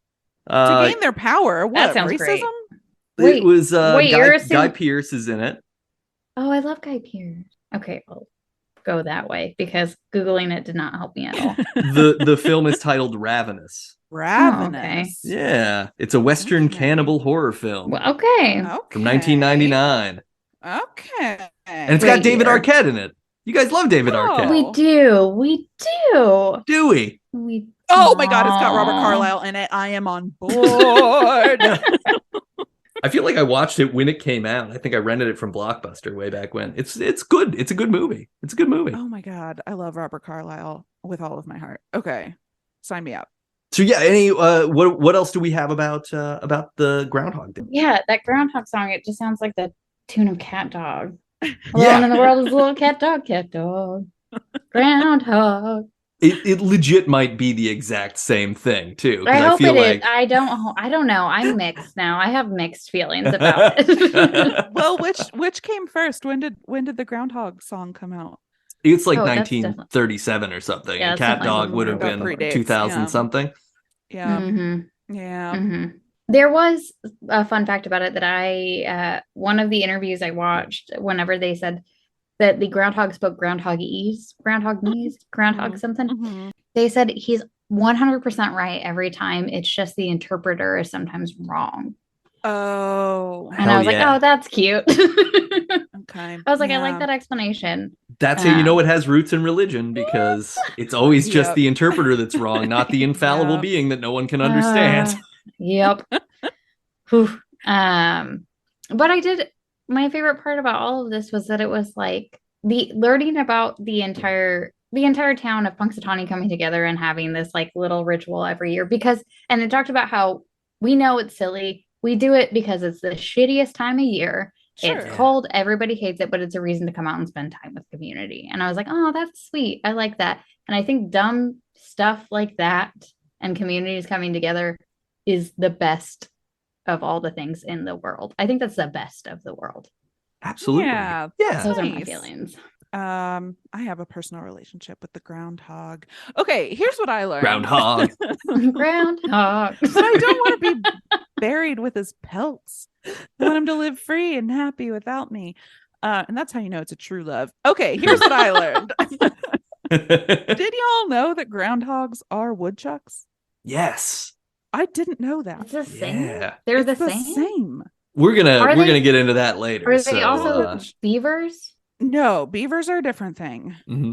To gain their power? What, that sounds racism? Great. It was Guy Pearce is in it. Oh, I love Guy Pearce. Okay, I'll go that way because Googling it did not help me at all. The film is titled Ravenous. Ravenous. Oh, okay. Yeah, it's a Western cannibal horror film. Well, okay. From 1999. Okay. And it's got David Arquette in it. You guys love David Arquette. We do. Do we? Oh my God, it's got Robert Carlyle in it. I am on board. I feel like I watched it when it came out. I think I rented it from Blockbuster way back when. It's good. It's a good movie. Oh my God, I love Robert Carlyle with all of my heart. Okay, sign me up. So yeah, what else do we have about the Groundhog Day? Yeah, that Groundhog song. It just sounds like the tune of Cat Dog. Alone in the world is a little cat dog, groundhog. It legit might be the exact same thing too. I hope it is. I don't know. I'm mixed now. I have mixed feelings about it. Well, which came first? When did the Groundhog song come out? It's like 1937 or something. Yeah, and Cat Dog would have been 2000 something. Yeah. Mm-hmm. Yeah. Mm-hmm. There was a fun fact about it that I one of the interviews I watched, whenever they said that the groundhog spoke groundhogese, groundhog something. Mm-hmm. They said he's 100% right every time. It's just the interpreter is sometimes wrong. Oh. And I was like, oh, that's cute. Okay. I was like, I like that explanation. That's how you know it has roots in religion, because it's always just the interpreter that's wrong, not the infallible being that no one can understand. Yep. Whew. But my favorite part about all of this was that it was like the learning about the entire town of Punxsutawney coming together and having this like little ritual every year and it talked about how we know it's silly. We do it because it's the shittiest time of year. Sure. It's cold. Everybody hates it, but it's a reason to come out and spend time with community. And I was like, oh, that's sweet. I like that. And I think dumb stuff like that and communities coming together is the best of all the things in the world. I think that's the best of the world. Absolutely. Yeah. Those are my feelings. I have a personal relationship with the groundhog. Okay, here's what I learned. Groundhog. Groundhog. But I don't want to be buried with his pelts. I want him to live free and happy without me. And that's how you know it's a true love. Okay, here's what I learned. Did y'all know that groundhogs are woodchucks? Yes. I didn't know that. It's the same. Yeah. They're It's the same. We're gonna get into that later. Are they also beavers? No, beavers are a different thing. Mm-hmm.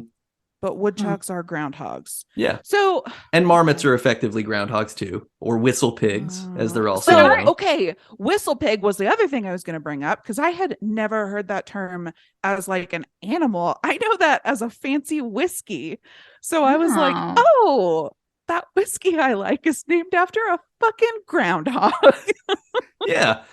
But woodchucks are groundhogs. Yeah. So and marmots are effectively groundhogs too, or whistlepigs, as they're also known. Okay, whistlepig was the other thing I was going to bring up because I had never heard that term as like an animal. I know that as a fancy whiskey. So I was like, oh, that whiskey I like is named after a fucking groundhog. Yeah.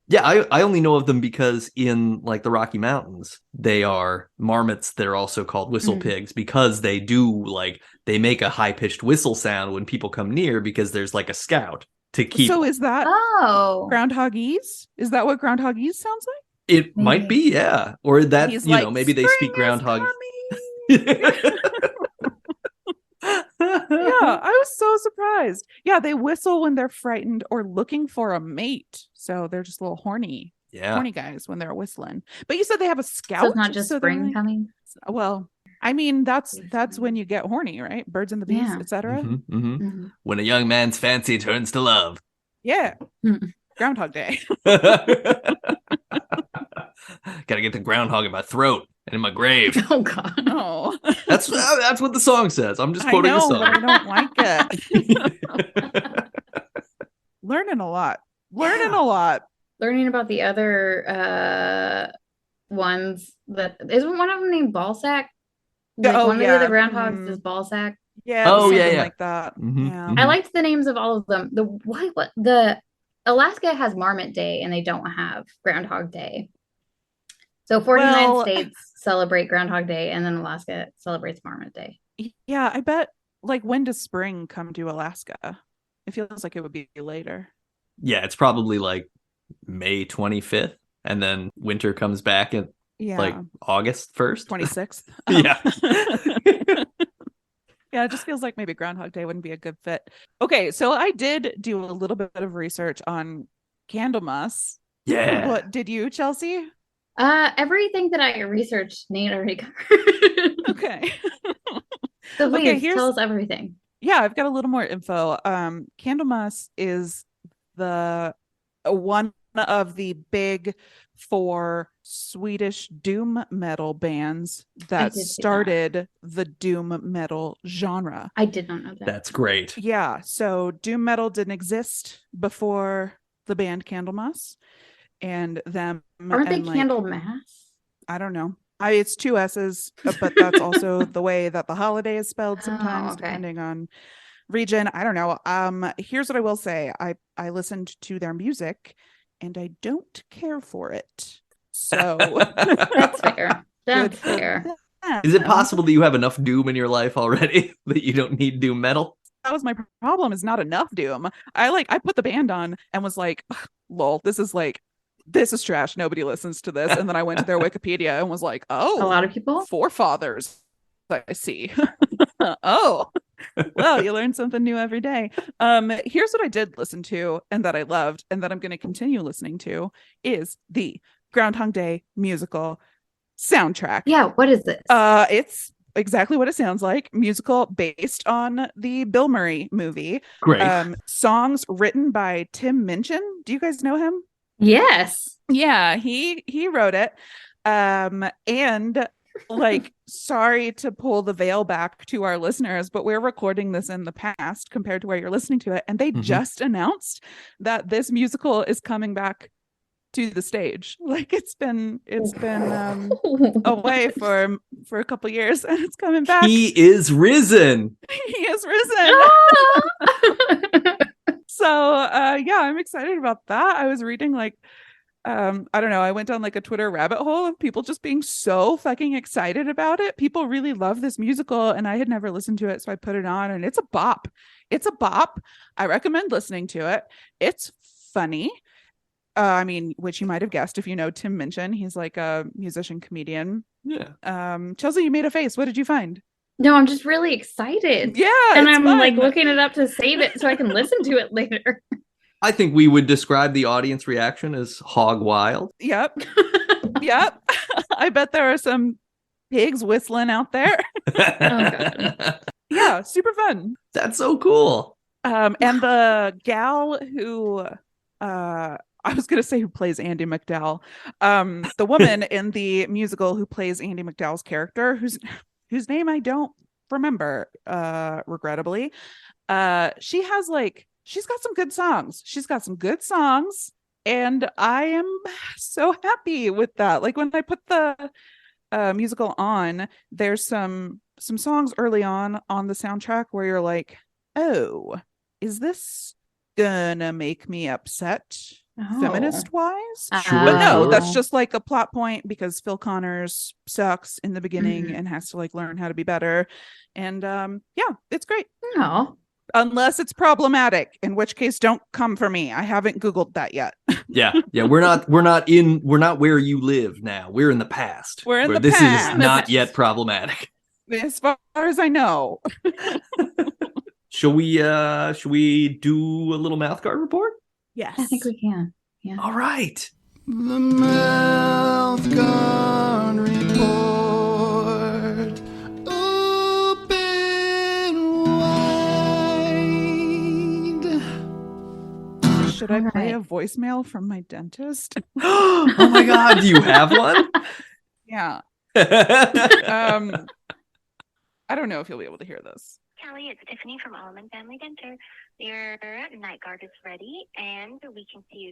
Yeah, I only know of them because in like the Rocky Mountains, they are marmots. They're also called whistlepigs because they they make a high-pitched whistle sound when people come near because there's like a scout to keep. So is that groundhogese? Is that what groundhogese sounds like? It might be, yeah. Or that, He's maybe they speak groundhog. Yeah, I was so surprised. Yeah, they whistle when they're frightened or looking for a mate. So they're just little horny guys when they're whistling. But you said they have a scout. So it's not just spring coming? Well, I mean, that's when you get horny, right? Birds and the bees, etc. When a young man's fancy turns to love. Yeah. Groundhog Day. Gotta get the groundhog in my throat and in my grave. Oh God. Oh. That's what the song says. I'm just quoting the song. I don't like it. Learning a lot. Learning about the other ones that isn't one of them named Balsac? Like one of the other groundhogs is Balsac. Yeah. Like that. I liked the names of all of them. The Alaska has Marmot Day and they don't have Groundhog Day. So 49 states celebrate Groundhog Day and then Alaska celebrates Marmot Day. Yeah, I bet when does spring come to Alaska? It feels like it would be later. Yeah, it's probably like May 25th and then winter comes back at August 1st. 26th. Yeah. Yeah, it just feels like maybe Groundhog Day wouldn't be a good fit. Okay, so I did do a little bit of research on Candelmas. Yeah. What did you, Chelsea? Everything that I researched, Nate already covered. Okay. So please tell us everything. Yeah, I've got a little more info. Candelmas is one of the big 4 Swedish doom metal bands that started the doom metal genre. I did not know that. That's great. Yeah, so doom metal didn't exist before the band Candelmas, and them aren't they Candlemas? I don't know. It's 2 S's, but that's also the way that the holiday is spelled sometimes, depending on region. I don't know. Here's what I will say. I listened to their music and I don't care for it. So that's fair. That's fair. Is it possible that you have enough doom in your life already that you don't need doom metal? That was my problem, is not enough doom. I put the band on and was like, lol, this is trash. Nobody listens to this. And then I went to their Wikipedia and was like, oh, a lot of people. Forefathers, I see. Oh, well, you learn something new every day. Here's what I did listen to and that I loved and that I'm going to continue listening to is the Groundhog Day musical soundtrack. Yeah, what is this? It's exactly what it sounds like. Musical based on the Bill Murray movie. Great. Songs written by Tim Minchin. Do you guys know him? Yes. Yeah, he wrote it. And like, sorry to pull the veil back to our listeners, but we're recording this in the past compared to where you're listening to it. And they just announced that this musical is coming back to the stage. Like it's been away for a couple years and it's coming back. He is risen. He is risen. So yeah, I'm excited about that. I was reading like I don't know, I went down like a Twitter rabbit hole of people just being so fucking excited about it. People really love this musical and I had never listened to it, so I put it on and it's a bop. It's a bop. I recommend listening to it. It's funny. I mean, which you might have guessed if you know Tim Minchin. He's like a musician comedian. Yeah. Chelsea, you made a face. What did you find? No, I'm just really excited. Yeah, and I'm fun. like looking it up to save it so I can listen to it later. I think we would describe the audience reaction as hog wild. Yep. Yep. I bet there are some pigs whistling out there. Oh, God. Yeah, super fun. That's so cool. And the gal who I was gonna say who plays Andie MacDowell. The woman in the musical who plays Andie MacDowell's character, whose name I don't remember, regrettably. She's got some good songs. She's got some good songs, and I am so happy with that. Like when I put the musical on, there's some songs early on the soundtrack where you're like, oh, is this gonna make me upset feminist wise? Sure, But no, sure. that's just like a plot point because Phil Connors sucks in the beginning and has to like learn how to be better. And yeah, it's great. No. Unless it's problematic, in which case don't come for me. I haven't Googled that yet. Yeah. We're not where you live now. We're in the past. We're in where the this past. is not yet problematic. As far as I know. Shall we do a little mouth guard report? Yes. I think we can. Yeah. All right. The mouth guard report. Open wide. Should I play All a voicemail from my dentist? Oh my God, do you have one? Yeah. I don't know if you'll be able to hear this. Callie, it's Tiffany from Allman Family Denter. Your night guard is ready, and we can see you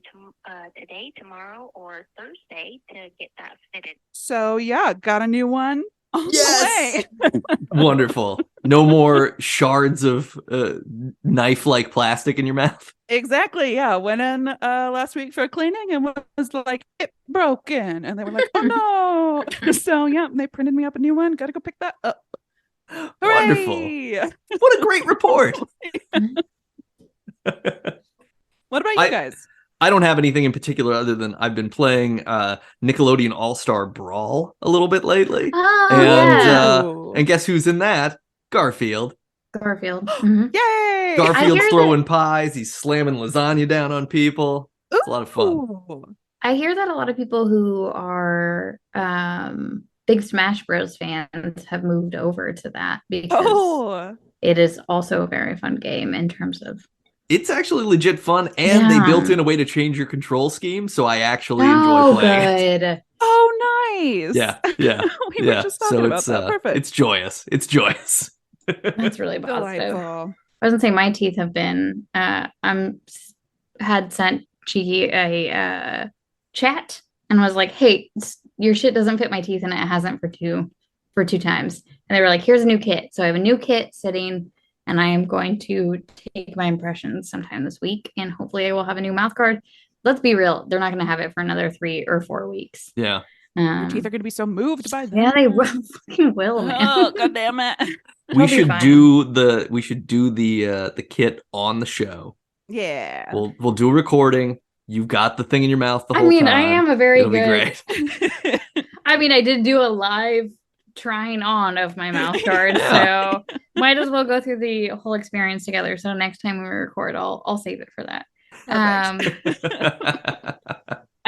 today, tomorrow, or Thursday to get that fitted. So yeah, got a new one. On Yes! the way. Wonderful. No more shards of knife-like plastic in your mouth. Exactly. Yeah. Went in last week for cleaning and was like, it broken. And they were like, oh no. So yeah, they printed me up a new one. Gotta go pick that up. Wonderful. Hooray! What a great report. What about you guys? I don't have anything in particular other than I've been playing Nickelodeon All-Star Brawl a little bit lately. Oh, And and guess who's in that? Garfield. Garfield. Mhm. Yay! Garfield's hear throwing pies. He's slamming lasagna down on people. It's a lot of fun. Ooh. I hear that a lot of people who are big Smash Bros. Fans have moved over to that because it is also a very fun game in terms of. It's actually legit fun, and they built in a way to change your control scheme, so I actually enjoy playing it. Good. Oh, nice. Yeah. We were just talking about that. Perfect. It's joyous. It's joyous. That's really positive. Delightful. I was gonna say my teeth have been. Had sent Cheeky a chat and was like, "Hey, your shit doesn't fit my teeth, and it hasn't for two times." And they were like, "Here's a new kit." So I have a new kit sitting, and I am going to take my impressions sometime this week, and hopefully I will have a new mouth guard. Let's be real; they're not going to have it for another 3 or 4 weeks. Yeah. Your teeth are going to be so moved by that. Yeah, they fucking will, man. Oh, God damn it. We It'll be should fine. do the kit on the show. Yeah. We'll do a recording. You've got the thing in your mouth the I whole mean, time. I am a very It'll good. be great. I mean, I did do a live trying on of my mouth guard, Yeah. so might as well go through the whole experience together. So next time we record, I'll save it for that. I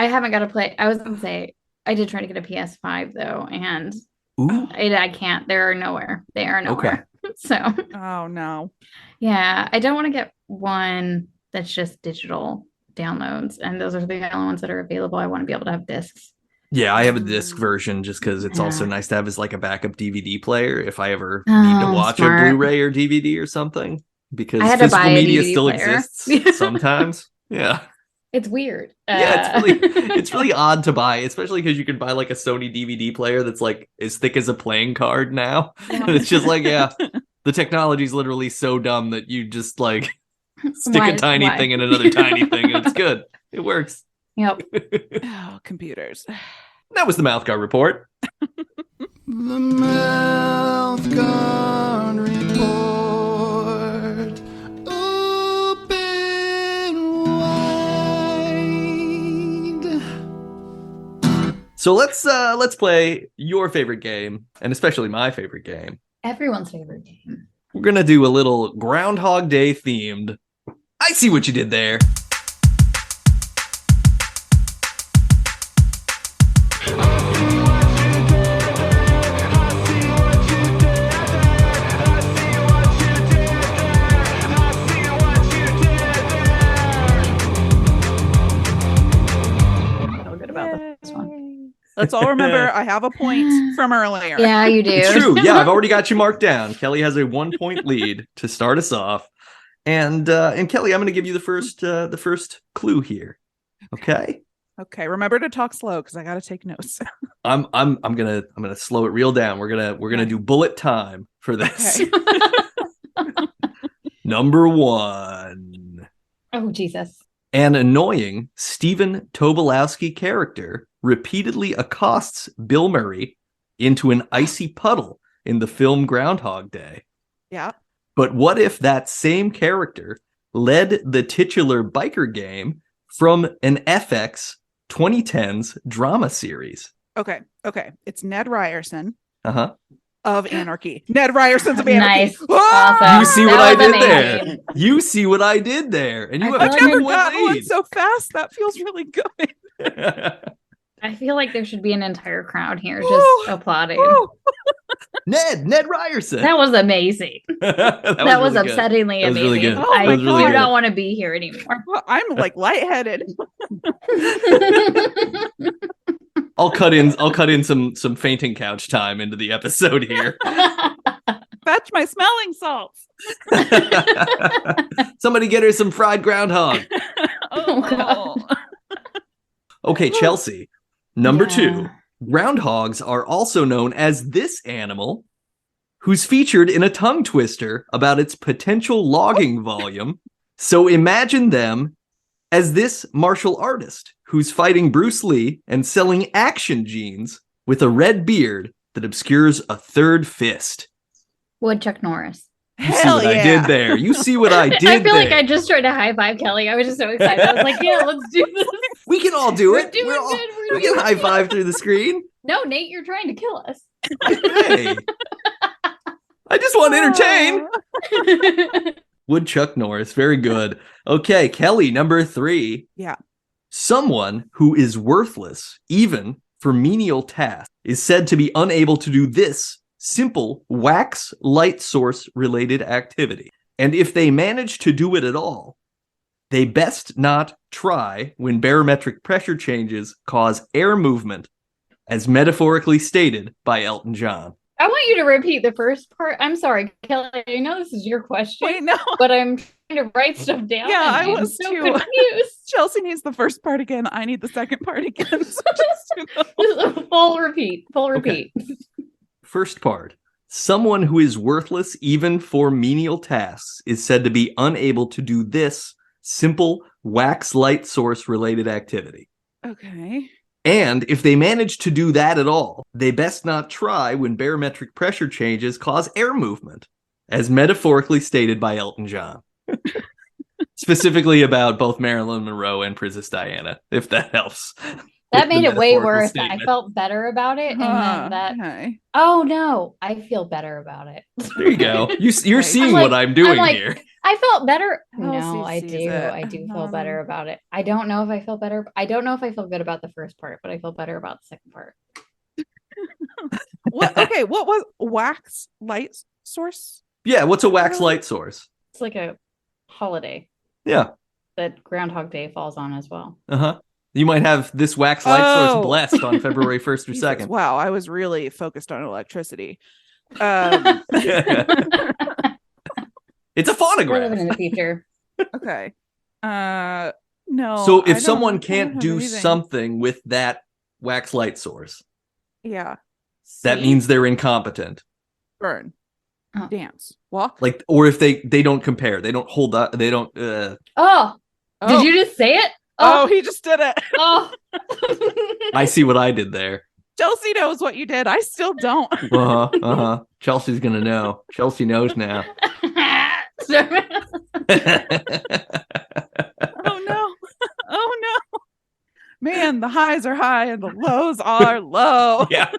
haven't got to play. I was gonna say I did try to get a PS5 though, and Ooh. I can't. They are nowhere. Okay. So Oh, no. yeah, I don't want to get one that's just digital downloads, and those are the only ones that are available. I want to be able to have discs. Yeah, I have a disc version just because it's also Yeah. nice to have as like a backup DVD player if I ever need to Oh, watch smart. a Blu-ray or DVD or something. I Because had to buy physical a media DVD still player. exists sometimes. Yeah. It's weird. Yeah, it's really odd to buy, especially because you can buy like a Sony DVD player that's like as thick as a playing card now. And it's just like, yeah, the technology's literally so dumb that you just like stick a tiny thing in another tiny thing and it's good. It works. Yep. Oh, computers. That was the Mouth Guard Report. The Mouth Guard Report. Open wide. So let's play your favorite game, and especially my favorite game. Everyone's favorite game. We're gonna do a little Groundhog Day themed. I see what you did there. Feel good about this one. Let's all remember I have a point from earlier. Yeah, you do. It's true. Yeah, I've already got you marked down. Kelly has a 1-point lead to start us off, and Kelly, I'm going to give you the first clue here. Okay. Okay. Remember to talk slow because I got to take notes. I'm gonna slow it real down. We're gonna do bullet time for this. Okay. Number 1. Oh, Jesus. An annoying Stephen Tobolowsky character repeatedly accosts Bill Murray into an icy puddle in the film Groundhog Day. Yeah. But what if that same character led the titular biker game from an FX 2010s drama series? Okay. Okay. It's Ned Ryerson Uh-huh. of Anarchy. Ned Ryerson's of Anarchy. Nice. Ah! Awesome. You see That what I was did amazing. there? You see what I did there? And you have I a feel like Never 2-point got one lead. so fast. That feels really good. I feel like there should be an entire crowd here just Woo! applauding. Woo! Ned Ryerson. That was amazing. That was really good. upsettingly That was amazing. really good. Oh I my do God. not want to be here anymore. Well, I'm like lightheaded. I'll cut in some fainting couch time into the episode here. Fetch my smelling salts. Somebody get her some fried groundhog. Oh, God. Okay, Chelsea. Number Yeah. 2. Groundhogs are also known as this animal, who's featured in a tongue twister about its potential logging volume. So imagine them as this martial artist who's fighting Bruce Lee and selling action jeans with a red beard that obscures a third fist. Woodchuck Norris. You see Hell what I yeah. did there. You see what I did I feel like there. I just tried to high five Kelly. I was just so excited. I was like, yeah, let's do this. We can all do We're it. doing All, good. We're we can doing high good. five through the screen. No, Nate, you're trying to kill us. Hey. I just want to entertain. Woodchuck Norris. Very good. Okay, Kelly, number 3. Yeah. Someone who is worthless, even for menial tasks, is said to be unable to do this simple wax light source related activity. And if they manage to do it at all, they best not try when barometric pressure changes cause air movement, as metaphorically stated by Elton John. I want you to repeat the first part. I'm sorry, Kelly. I know this is your question, Wait, no. but I'm trying to write stuff down. Yeah, and I I'm was so too. confused. Chelsea needs the first part again. I need the second part again. So just, Just a full repeat. Full repeat. First part. Someone who is worthless even for menial tasks is said to be unable to do this simple wax light source related activity. okay. And if they manage to do that at all, they best not try when barometric pressure changes cause air movement, as metaphorically stated by Elton John. Specifically about both Marilyn Monroe and Princess Diana, if that helps. That with the made it way metaphorical worse. statement. I felt better about it. And then that, Okay. oh no, I feel better about it. There you go. You're Right. seeing I'm like- what I'm doing I'm like, here. I felt better. Chelsea No, I sees do. it. I do feel better about it. I don't know if I feel better. I don't know if I feel good about the first part, but I feel better about the second part. What? Okay. What was wax light source? Yeah, what's a wax light source? It's like a holiday Yeah. that Groundhog Day falls on as well. Uh-huh. You might have this wax light source Oh. blessed on February 1st or Jesus, 2nd. wow, I was really focused on electricity. It's a We're phonograph. living in the future. Okay. No. So I if someone don't can't have do anything. something with that wax light source, Yeah. that See? means they're incompetent. Burn. Oh. Dance. Walk. Like, or if they don't compare, they don't hold up, they don't. Oh, Oh. did you just say it? Oh, he just did it. Oh. I see what I did there. Chelsea knows what you did. I still don't. Chelsea's gonna know. Chelsea knows now. Oh no. Oh no. Man, the highs are high and the lows are low. Yeah.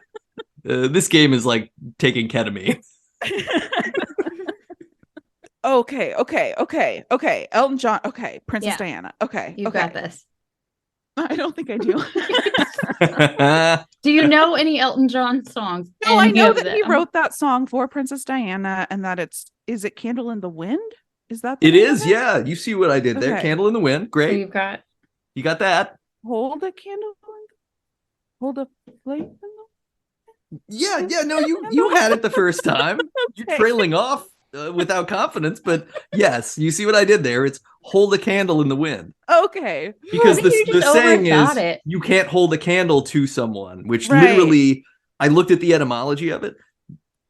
This game is like taking ketamine. Okay. Elton John. Okay. Princess Yeah. Diana. Okay. You okay. got this. I don't think I do. Do you know any Elton John songs? No, I Any know of that he them? wrote that song for Princess Diana and that is it Candle in the Wind? Is that the It name of is, yeah. You see what I did there. Okay. Candle in the wind. So Great. you've got You got that. Hold a candle. Hold a plate. Yeah, no, you had it the first time. You're Okay. trailing off without confidence, but yes, you see what I did there. It's hold a candle in the wind. Okay. Because I think you the just saying is overthought it. you can't hold a candle to someone, which Right. literally, I looked at the etymology of it.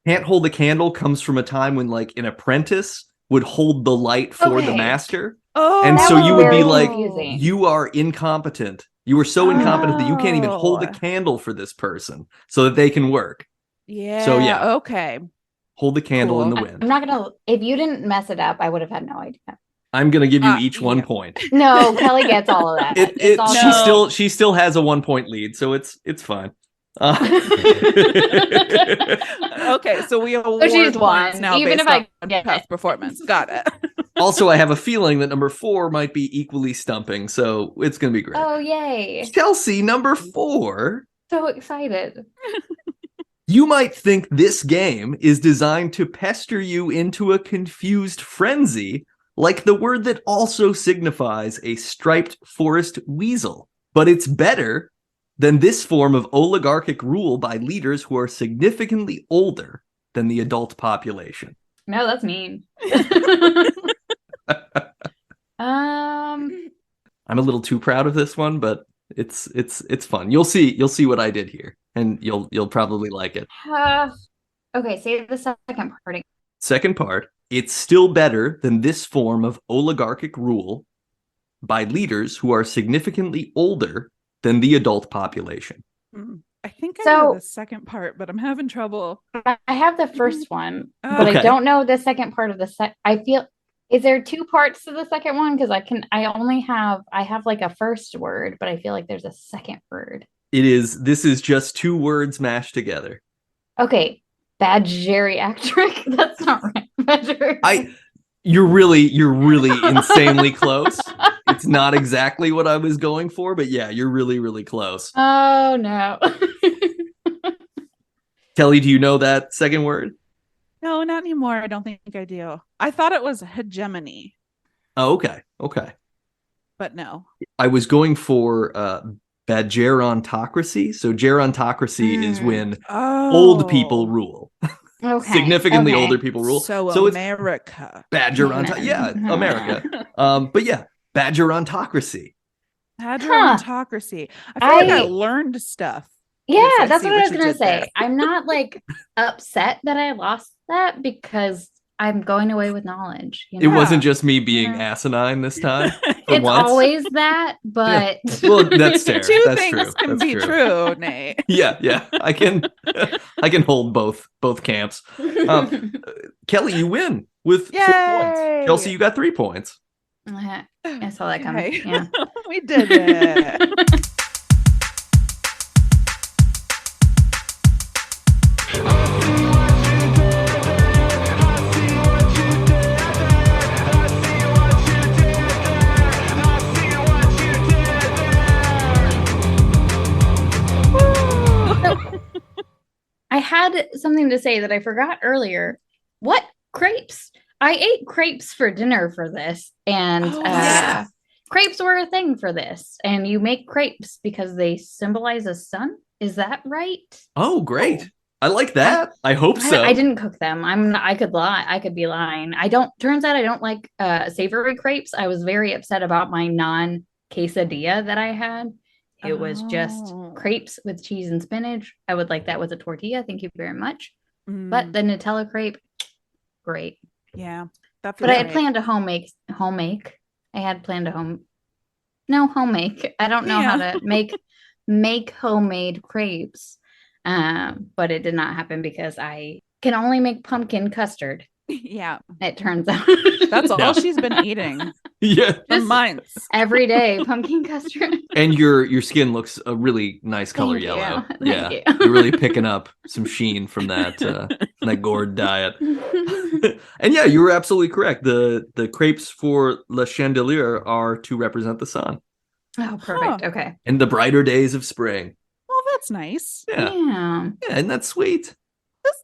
Can't hold a candle comes from a time when like an apprentice would hold the light for the Okay. master. Oh, And That so was you would be very like, confusing. you are incompetent. You are so incompetent that you can't even hold a Oh. candle for this person so that they can work. yeah. So, yeah. Okay. Hold the candle in Cool. the I'm wind. not gonna. If you didn't mess it up, I would have had no idea. I'm gonna give you each yeah. 1 point. No, Kelly gets all of that. It's all No. She still has a 1 point lead, so it's fine. Okay, so we award she's points won, now even based if I on get past it. performance. Got it. Also, I have a feeling that number 4 might be equally stumping, so it's gonna be great. Oh yay! Chelsea, number 4. So excited. You might think this game is designed to pester you into a confused frenzy, like the word that also signifies a striped forest weasel. But it's better than this form of oligarchic rule by leaders who are significantly older than the adult population. No, that's mean. I'm a little too proud of this one, but it's fun. You'll see what I did here, and you'll probably like it. Okay, say the second part again. Second part, it's still better than this form of oligarchic rule by leaders who are significantly older than the adult population. I think I So- know the second part, but I'm having trouble. I have the first one, but Okay. I don't know the second part of the I feel. Is there 2 parts to the second one? Because I have like a first word, but I feel like there's a second word. This is just 2 words mashed together. Okay, bad geriatric. That's not right. You're really insanely close. It's not exactly what I was going for, but yeah, you're really, really close. Oh no. Kelly, do you know that second word? No, not anymore. I don't think I do. I thought it was hegemony, Oh, okay. but no. I was going for badgerontocracy. So gerontocracy is when old people rule. Okay. Significantly okay. older people rule. So it's America. badgerontocracy. Yeah, America. But yeah, badgerontocracy. Hadrontocracy. I feel like I I- learned stuff. Yeah, Yes, I that's see what I what was you gonna did there. say. I'm not like upset that I lost that because I'm going away with knowledge. You It know? wasn't just me being Yeah. asinine this time. For It's once. always that, but Well, that's fair. Two That's things true. can That's be true. true, Nate. Yeah. I can hold both camps. Kelly, you win with 4 points. Yay! Chelsea, you got 3 points. I saw that coming. Okay. Yeah. We did it. I had something to say that I forgot earlier. What crepes? I ate crepes for dinner for this, and Oh, yeah. crepes were a thing for this, and you make crepes because they symbolize a sun. Is that right? Oh, great. I like that. I hope so. I didn't cook them. I could lie. I could be lying. Turns out I don't like savory crepes. I was very upset about my non-quesadilla that I had. It was just crepes with cheese and spinach. I would like that with a tortilla. Thank you very much. But the Nutella crepe, great. Yeah. But I had planned to homemake. I had planned to homemake. I don't know how to make homemade crepes. But it did not happen because I can only make pumpkin custard. Yeah. It turns out. That's all she's been eating. Yeah. For months. Every day, pumpkin custard. And your skin looks a really nice color yellow. Thank you. You're really picking up some sheen from that gourd diet. And yeah, you were absolutely correct. The crepes for Le Chandelier are to represent the sun. Oh, perfect. Okay. And the brighter days of spring. Well, that's nice. Yeah. Yeah. Yeah, and that's sweet.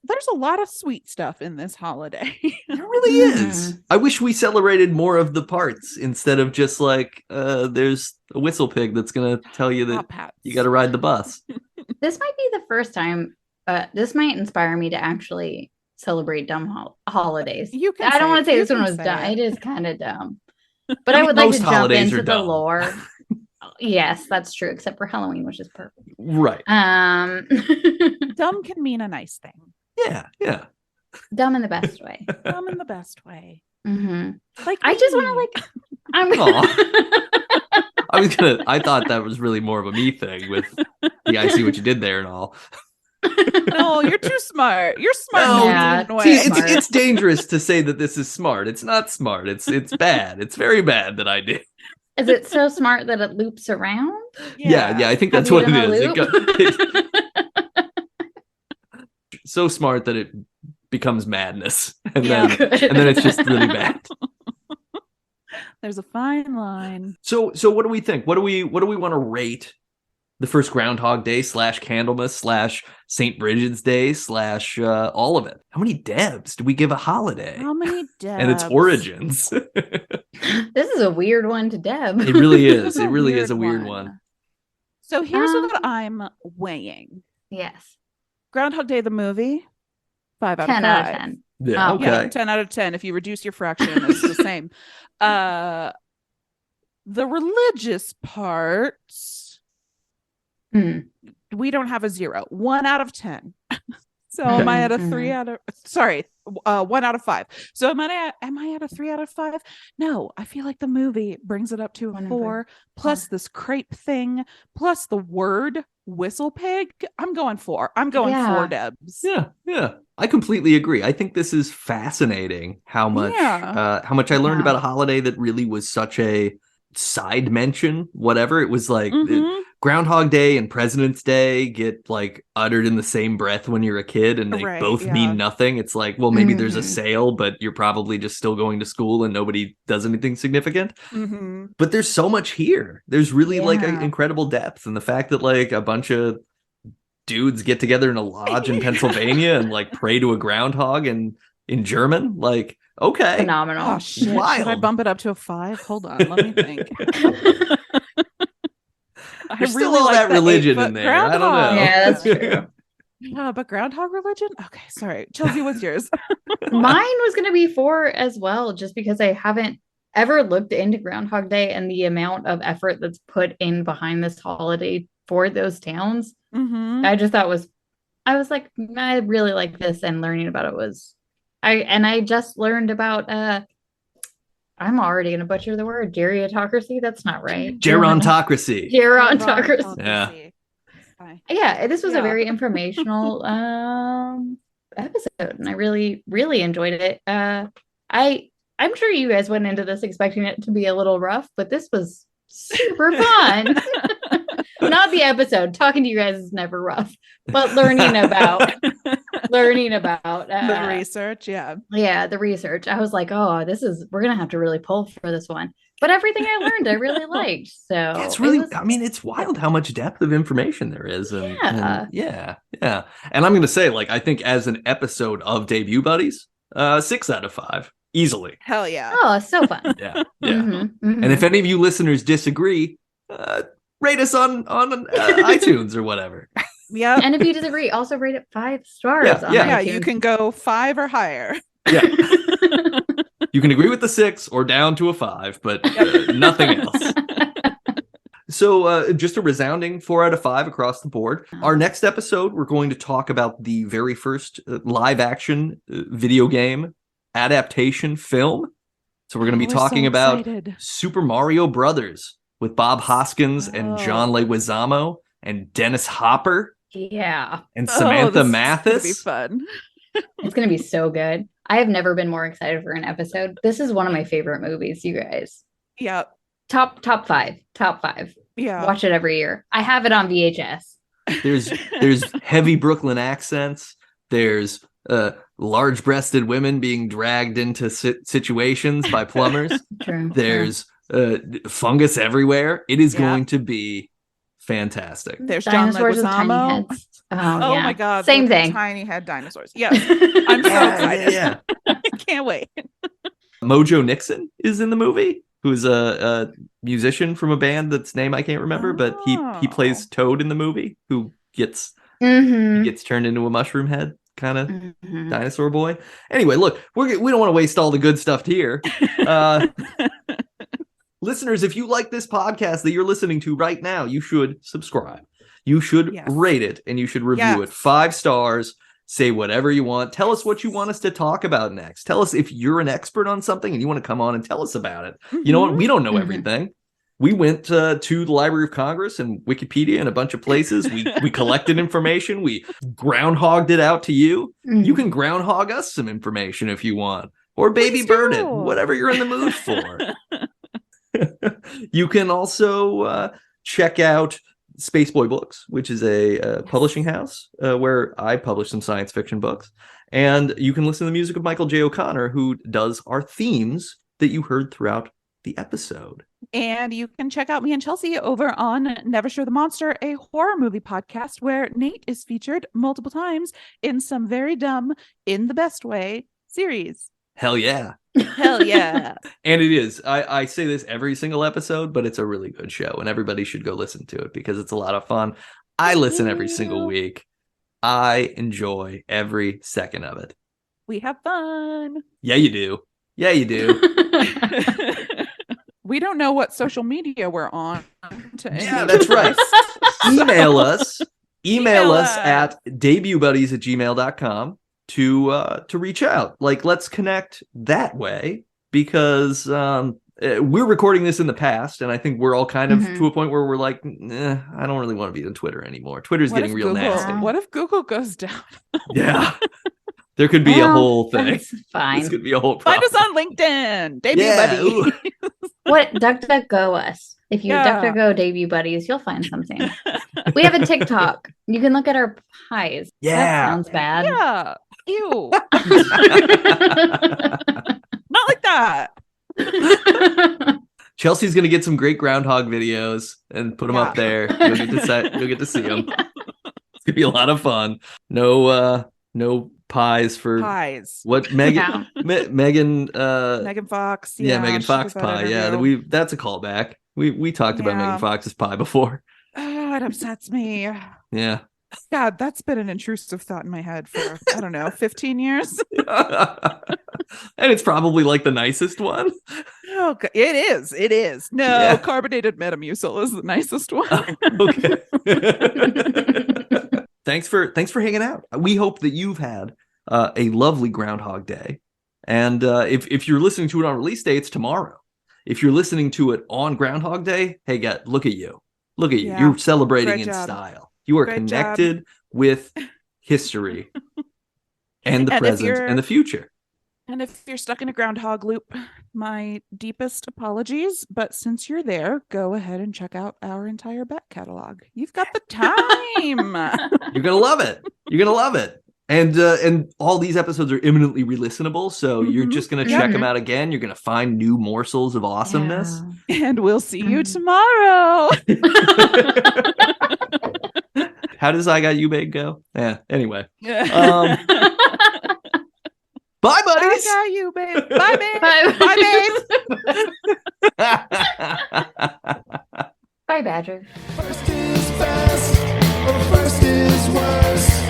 There's a lot of sweet stuff in this holiday. There really is. I wish we celebrated more of the parts instead of just like there's a whistle pig that's gonna tell you that you got to ride the bus. This might be the first time. This might inspire me to actually celebrate dumb holidays. I don't want to say this one was dumb. It is kind of dumb, but I would like to jump into the lore. Yes, that's true, except for Halloween, which is perfect. Right. Dumb can mean a nice thing. Yeah, yeah. Dumb in the best way. Dumb in the best way. Mm-hmm. Like I just want to I thought that was really more of a me thing with the I see what you did there and all. No, you're too smart. You're smart. No, yeah, see, it's dangerous to say that this is smart. It's not smart. It's bad. It's very bad that I did. Is it so smart that it loops around? Yeah, I think that's what it is. So smart that it becomes madness, and then it's just really bad. There's a fine line. So what do we think? What do we want to rate the first Groundhog Day / Candelmas / St. Brigid's Day / all of it? How many Debs do we give a holiday? How many Debs? And its origins. This is a weird one to Deb. It really is. It really is a weird one. So here's what I'm weighing. Yes. Groundhog Day the movie, 5 out of 5. 10 out of 10. Yeah, okay. Yeah, 10 out of 10. If you reduce your fraction, it's the same. The religious parts, we don't have a 0. 1 out of 10. So am I at a 3 out of 1 out of 5. So am I at a 3 out of 5? No, I feel like the movie brings it up to a 4 plus this crepe thing plus the word whistle pig. I'm going 4. I'm going 4 Debs. Yeah. I completely agree. I think this is fascinating how much I learned about a holiday that really was such a side mention, whatever. It was like Groundhog Day and President's Day get like uttered in the same breath when you're a kid, and they both mean nothing. It's like, well, maybe there's a sale, but you're probably just still going to school and nobody does anything significant. But there's so much here. There's really like an incredible depth, and the fact that like a bunch of dudes get together in a lodge in Pennsylvania and like pray to a groundhog and in German, like, okay, phenomenal. Oh shit! Wild. Should I bump it up to a 5? Hold on, let me think. There's still all that religion in there. I don't know. Yeah, that's true. But groundhog religion? Okay, sorry. Chelsea, what's yours? Mine was going to be 4 as well, just because I haven't ever looked into Groundhog Day and the amount of effort that's put in behind this holiday for those towns. I just thought I was like, I really like this, and learning about it was, I just learned about, I'm already going to butcher the word, geriatocracy. That's not right. Gerontocracy. Yeah, this was a very informational episode, and I really, really enjoyed it. I'm sure you guys went into this expecting it to be a little rough, but this was super fun. Not the episode. Talking to you guys is never rough, but learning about the research. The research. I was like, oh, we're gonna have to really pull for this one. But everything I learned, I really liked. So it's really, it's wild how much depth of information there is. And yeah. And I'm gonna say, like, I think as an episode of Debut Buddies, 6 out of 5. easily. Hell yeah. Oh, it's so fun. Yeah. Mhm, mhm. And if any of you listeners disagree, rate us on iTunes or whatever. Yeah. And if you disagree, also rate it 5 stars. Yeah, on Yeah, iTunes. you can go 5 or higher. Yeah. You can agree with the 6 or down to a 5, but nothing else. So just a resounding 4 out of 5 across the board. Our next episode, we're going to talk about the very first live action video game adaptation film. So we're going to be talking about Super Mario Brothers with Bob Hoskins and John Leguizamo and Dennis Hopper. Yeah. And Samantha this Mathis. Is gonna be fun. It's going to be so good. I have never been more excited for an episode. This is one of my favorite movies, you guys. Yeah. Top 5. Top 5. Yeah. Watch it every year. I have it on VHS. There's heavy Brooklyn accents. There's large-breasted women being dragged into situations by plumbers. True. There's fungus everywhere. It is going to be fantastic. There's Dinosaurs with John tiny Leguizamo. heads. Oh, yeah. My God. Same the thing. Tiny head dinosaurs. Yes. I'm so excited. Yeah. I can't wait. Mojo Nixon is in the movie, who's a musician from a band that's name I can't remember, but he plays Toad in the movie, who gets he gets turned into a mushroom head kind of dinosaur boy. Anyway, look, we don't want to waste all the good stuff here. Listeners, if you like this podcast that you're listening to right now, you should subscribe. You should rate it, and you should review it 5 stars. Say whatever you want. Tell us what you want us to talk about next. Tell us if you're an expert on something and you want to come on and tell us about it. You know what? We don't know everything. We went to the Library of Congress and Wikipedia and a bunch of places. We collected information. We groundhogged it out to you. You can groundhog us some information if you want. Or baby bird it. Whatever you're in the mood for. You can also check out Spaceboy Books, which is a publishing house where I publish some science fiction books. And you can listen to the music of Michael J. O'Connor, who does our themes that you heard throughout the episode. And you can check out me and Chelsea over on Never Show the Monster, a horror movie podcast where Nate is featured multiple times in some very dumb, in the best way, series. Hell yeah. Hell yeah. And it is. I say this every single episode, but it's a really good show and everybody should go listen to it because it's a lot of fun. I listen every single week. I enjoy every second of it. We have fun. Yeah, you do. Yeah, you do. We don't know what social media we're on. Yeah, that's right. Email us. Email us at debutbuddies@gmail.com to reach out. Like, let's connect that way because we're recording this in the past, and I think we're all kind of to a point where we're like, I don't really want to be on Twitter anymore. Twitter's getting real nasty. What if Google goes down? Yeah. There could be a whole thing. That's fine. This could be a whole problem. Find us on LinkedIn. Debut buddy. What? DuckDuckGo us. If you DuckDuckGo debut buddies, you'll find something. We have a TikTok. You can look at our pies. Yeah. That sounds bad. Yeah. Ew. Not like that. Chelsea's gonna get some great groundhog videos and put them up there. You'll get to see them. It's gonna be a lot of fun. No pies for what Megan Megan Fox. Megan Fox pie. Yeah, that's a callback. We talked about Megan Fox's pie before. Oh, it upsets me. Yeah. God, that's been an intrusive thought in my head for, I don't know, 15 years. And it's probably like the nicest one. Oh, it is. It is. No, carbonated Metamucil is the nicest one. Okay. Thanks for hanging out. We hope that you've had a lovely Groundhog Day. And if you're listening to it on release day, it's tomorrow. If you're listening to it on Groundhog Day, hey, look at you. Look at you. You're celebrating in style. You are connected with history and the present and the future. And if you're stuck in a groundhog loop, my deepest apologies. But since you're there, go ahead and check out our entire back catalog. You've got the time. You're going to love it. You're going to love it. And all these episodes are imminently re-listenable, so you're just going to check them out again. You're going to find new morsels of awesomeness. Yeah. And we'll see you tomorrow. How does I Got You Big go? Yeah, anyway. Bye, I buddies. got you, babe. Bye, babe. Bye, babe. Bye, Badger. First is best, or first is worst.